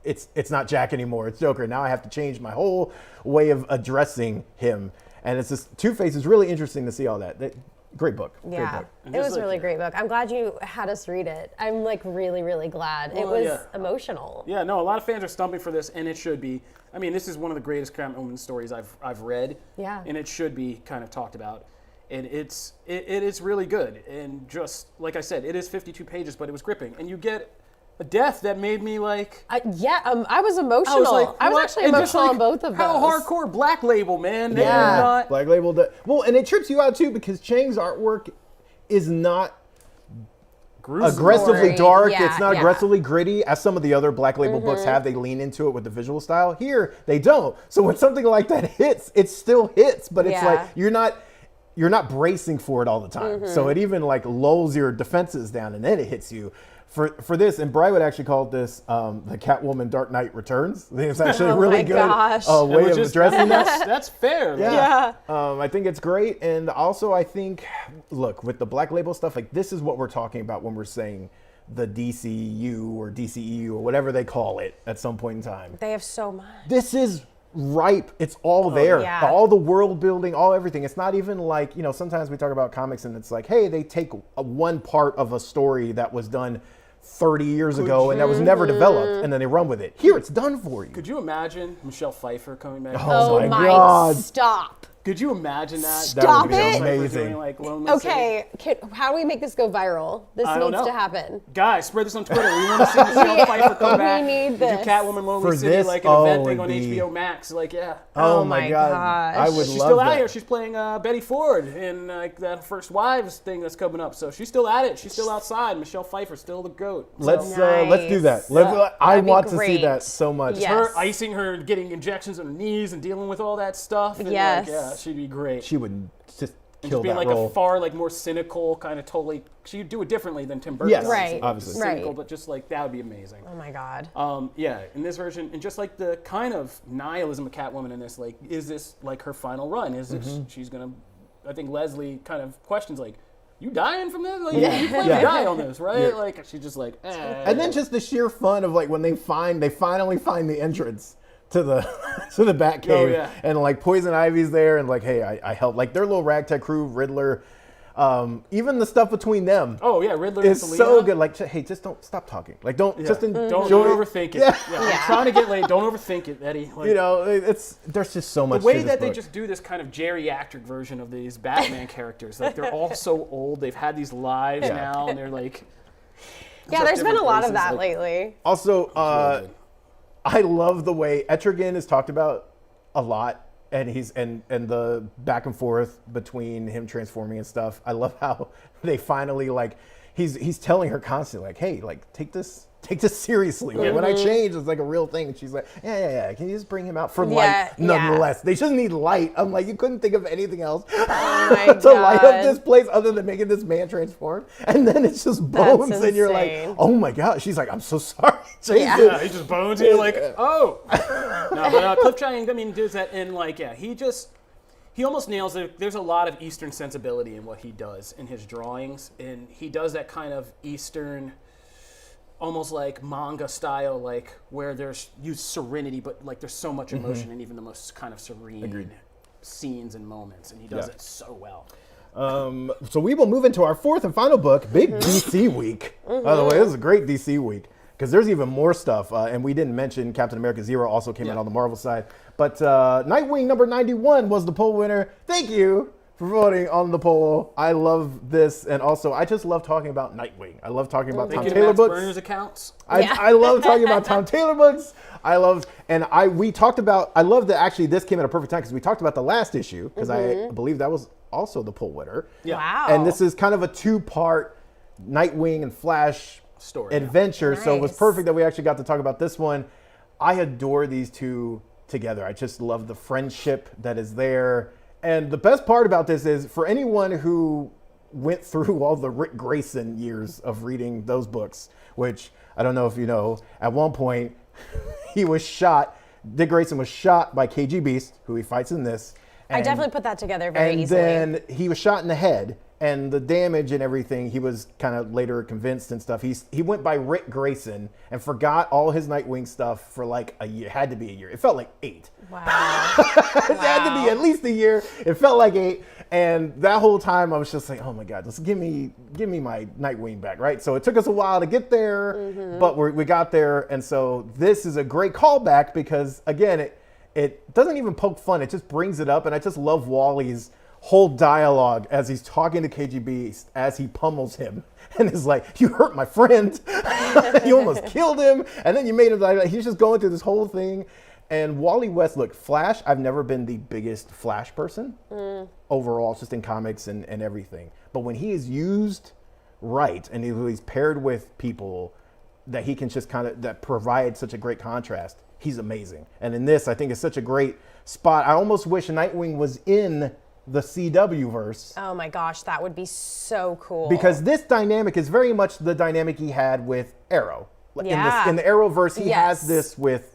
it's not Jack anymore, it's Joker. Now I have to change my whole way of addressing him. And it's just, Two-Face is really interesting to see all that. Great book. Yeah, Great book. it was a really great book. I'm glad you had us read it. I'm like really, really glad. It was emotional. Yeah, no, a lot of fans are stumping for this, and it should be. I mean, this is one of the greatest Catwoman stories I've read. Yeah. And it should be kind of talked about. And it is really good. And just, like I said, it is 52 pages, but it was gripping. And you get a death that made me like... I was emotional. I was actually emotional on both of those. How hardcore Black Label, man. Yeah. Not... Black Label. Well, and it trips you out too because Chang's artwork is not aggressively dark. Yeah, it's not aggressively gritty as some of the other Black Label books have. They lean into it with the visual style. Here, they don't. So when something like that hits, it still hits, but it's like you're not bracing for it all the time. So it even like lulls your defenses down and then it hits you. For this, and Bri would actually call this the Catwoman Dark Knight Returns. I think it's actually a really good way of addressing that. That's fair. Yeah. I think it's great. And also I think, look, with the Black Label stuff, like this is what we're talking about when we're saying the DCU or DCEU or whatever they call it at some point in time. They have so much. This is ripe. It's all there. Yeah. All the world building, all everything. It's not even like, sometimes we talk about comics and it's like, hey, they take one part of a story that was done 30 years ago and that was never developed and then they run with it. Here, it's done for you. Could you imagine Michelle Pfeiffer coming back? Oh my God. Stop. Could you imagine that? Stop that would be it. amazing. Like, Okay, how do we make this go viral? This don't needs know. to happen. Guys, spread this on Twitter. We want to see Michelle Pfeiffer come back. We need Do this. Catwoman Lonely For City, this, like an event thing it'd on be- HBO Max. Like, yeah. Oh my God. gosh. I would She's love still that. out here. She's playing Betty Ford in like that First Wives thing that's coming up. So she's still at it. She's still outside. Michelle Pfeiffer's still the GOAT. Let's Nice. do that. Yeah. I That'd be want to see great. that so much. Yeah. Her icing her, getting injections on her knees and dealing with all that stuff. And Yes. Like, yeah, she'd be great. She would just And kill just being that like role. a far like more cynical kind of totally. She'd do it differently than Tim Burton. Yes, Right. obviously. Cynical, Right. but just like that would be amazing. Oh my God. Yeah, in this version, and just like the kind of nihilism of Catwoman in this, like, is this like her final run? Is this she's gonna? I think Leslie kind of questions like, "You dying from this? Like, you plan to die on this, right?" Like, she's just like, And then just the sheer fun of like when they finally find the entrance to the to the Batcave, and like Poison Ivy's there, and like, hey, I helped. Like their little ragtag crew, Riddler, even the stuff between them. Oh yeah, Riddler is and Selena. so good. Like, hey, just don't stop talking. Like, don't Don't overthink it. Yeah. I'm trying to get laid. Don't overthink it, Eddie. Like, there's just so much. the way to this that they book. just do this kind of geriatric version of these Batman characters, like they're all so old. They've had these lives now, and they're like. Yeah, there's been a lot of places, that like- lately. Also, I love the way Etrigan is talked about a lot, and he's and the back and forth between him transforming and stuff. I love how they finally like he's telling her constantly like, hey, like take this seriously. Like, when I change, it's like a real thing. And she's like, yeah. Can you just bring him out for light? Nonetheless, they just need light. I'm like, you couldn't think of anything else Oh my to light up God. this place other than making this man transform. And then it's just bones, and you're like, insane. oh my God. She's like, I'm so sorry, Jason. Yeah, he just bones you like, oh. No, but Cliff Chiang, I mean, does that, and like, yeah, he almost nails it. There's a lot of Eastern sensibility in what he does in his drawings, and he does that kind of Eastern, almost like manga style, like where there's used serenity, but like there's so much emotion in even the most kind of serene scenes and moments, and he does it so well. So we will move into our fourth and final book, Big DC Week. By the way, this is a great DC week because there's even more stuff. And we didn't mention Captain America Zero also came out on the Marvel side. But Nightwing number 91 was the poll winner. Thank you for voting on the poll. I love this. And also, I just love talking about Nightwing. I love talking about Tom Thank you to Taylor Max books. Burner's accounts. I love talking about Tom Taylor books. I love that actually this came at a perfect time because we talked about the last issue because I believe that was also the poll winner. Yeah. Wow. And this is kind of a two-part Nightwing and Flash Story, adventure. So it was Nice. perfect that we actually got to talk about this one. I adore these two together. I just love the friendship that is there. And the best part about this is for anyone who went through all the Rick Grayson years of reading those books, which I don't know if you know, at one point he was shot. Dick Grayson was shot by KG Beast, who he fights in this. I definitely put that together very And easily. then he was shot in the head, and the damage and everything, he was kind of later convinced and stuff. He went by Rick Grayson and forgot all his Nightwing stuff for like a year. It had to be a year. It felt like 8. Wow. It had to be at least a year. It felt like 8. And that whole time I was just like, oh my God, just give me my Nightwing back, right? So it took us a while to get there, but we got there. And so this is a great callback because, again, it doesn't even poke fun. It just brings it up. And I just love Wally's whole dialogue as he's talking to KGB as he pummels him and is like, you hurt my friend. You almost killed him. And then you made him like, he's just going through this whole thing. And Wally West, look, Flash, I've never been the biggest Flash person overall, just in comics and everything. But when he is used right and he's paired with people that he can just that provide such a great contrast, he's amazing. And in this, I think it's such a great spot. I almost wish Nightwing was in the CW verse. Oh my gosh, that would be so cool. Because this dynamic is very much the dynamic he had with Arrow. Yeah. In the Arrowverse, he has this with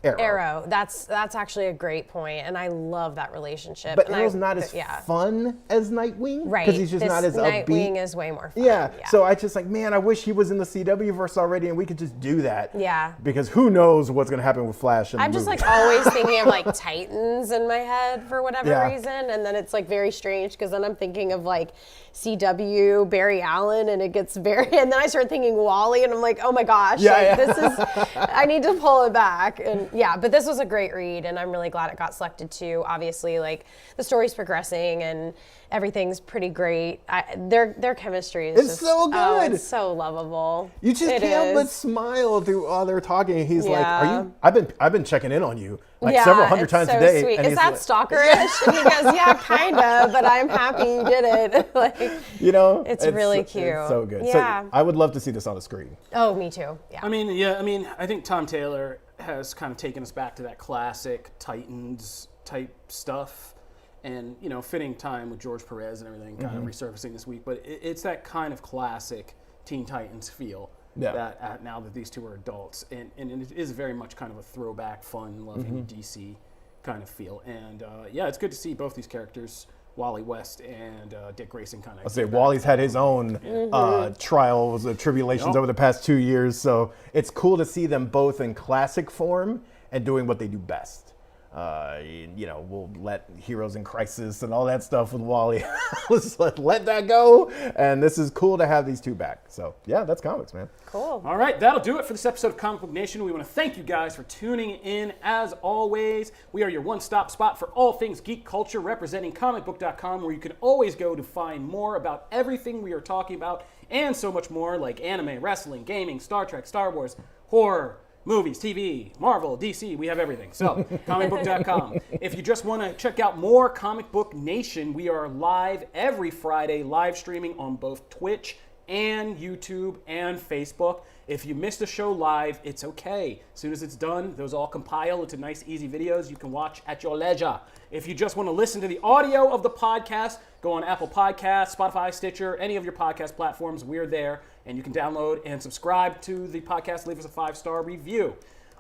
Arrow. That's actually a great point, and I love that relationship. But and Arrow's not as fun as Nightwing, right? Because he's just not as upbeat. Nightwing is way more fun. Yeah. So I just like, man, I wish he was in the CW verse already, and we could just do that. Yeah. Because who knows what's gonna happen with Flash? I'm just like always thinking of like Titans in my head for whatever reason, and then it's like very strange because then I'm thinking of like CW Barry Allen, and it gets very, and then I start thinking Wally, and I'm like, oh my gosh, this is, I need to pull it back. And but this was a great read, and I'm really glad it got selected too. Obviously, like the story's progressing and everything's pretty great. Their chemistry is just so good. It's so lovable. You just can't but smile through all they're talking. He's like, "Are you? I've been checking in on you like several hundred times a day." Sweet. Is that stalkerish? And he goes, "Yeah, kinda, but I'm happy you did it." Like, it's really cute. It's so good. Yeah. So I would love to see this on the screen. Oh, me too. Yeah. I mean, I think Tom Taylor has kind of taken us back to that classic Titans type stuff, and fitting time with George Perez and everything kind of resurfacing this week. But it's that kind of classic Teen Titans feel that now that these two are adults, and it is very much kind of a throwback, fun-loving DC kind of feel. And it's good to see both these characters, Wally West and Dick Grayson, kind of. I'll say Wally's had his own trials and tribulations over the past 2 years, so it's cool to see them both in classic form and doing what they do best. We'll let Heroes in Crisis and all that stuff with Wally. Let's let that go. And this is cool to have these two back. So that's comics, man. Cool. All right, that'll do it for this episode of Comic Book Nation. We want to thank you guys for tuning in. As always, we are your one-stop spot for all things geek culture, representing Comicbook.com, where you can always go to find more about everything we are talking about and so much more, like anime, wrestling, gaming, Star Trek, Star Wars, horror, movies, TV, Marvel, DC, we have everything. So, Comicbook.com. If you just want to check out more Comic Book Nation, we are live every Friday, live streaming on both Twitch and YouTube and Facebook. If you missed a show live, it's okay. As soon as it's done, those all compile into nice, easy videos you can watch at your leisure. If you just want to listen to the audio of the podcast, go on Apple Podcasts, Spotify, Stitcher, any of your podcast platforms. We're there, and you can download and subscribe to the podcast. Leave us a 5-star review.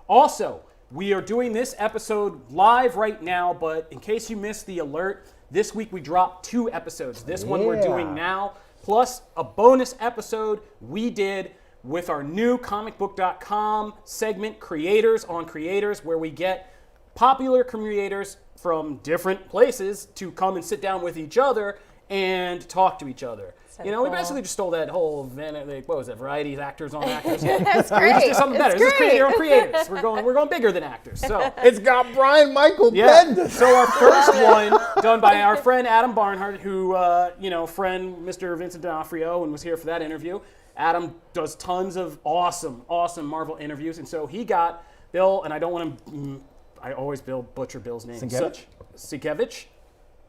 Also, we are doing this episode live right now, but in case you missed the alert, this week we dropped 2 episodes. This one we're doing now, plus a bonus episode we did with our new Comicbook.com segment, Creators on Creators, where we get popular creators from different places to come and sit down with each other and talk to each other. So we basically just stole that whole, what was that, varieties, actors on actors. That's great. We just did something better. This is Creator on Creators. We're going bigger than actors. So it's got Brian Michael Bendis. So our first one done by our friend Adam Barnhart, who friend Mr. Vincent D'Onofrio, and was here for that interview. Adam does tons of awesome Marvel interviews, and so he got Bill, and I don't want to. I always butcher Bill's name. Sienkiewicz? Sienkiewicz?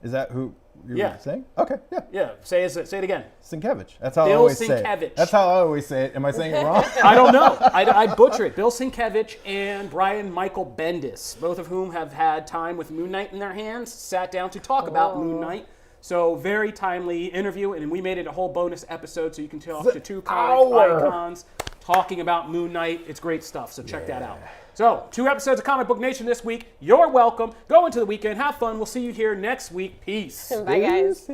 Is that who you're saying? Okay, yeah. Yeah, say it again. Sienkiewicz. That's how Bill I always say Sienkiewicz. it. That's how I always say it. Am I saying it wrong? I don't know. I butcher it. Bill Sienkiewicz and Brian Michael Bendis, both of whom have had time with Moon Knight in their hands, sat down to talk about Moon Knight. So very timely interview, and we made it a whole bonus episode so you can talk to 2 comic icons talking about Moon Knight. It's great stuff, so check that out. So, 2 episodes of Comic Book Nation this week. You're welcome. Go into the weekend. Have fun. We'll see you here next week. Peace. Bye, guys.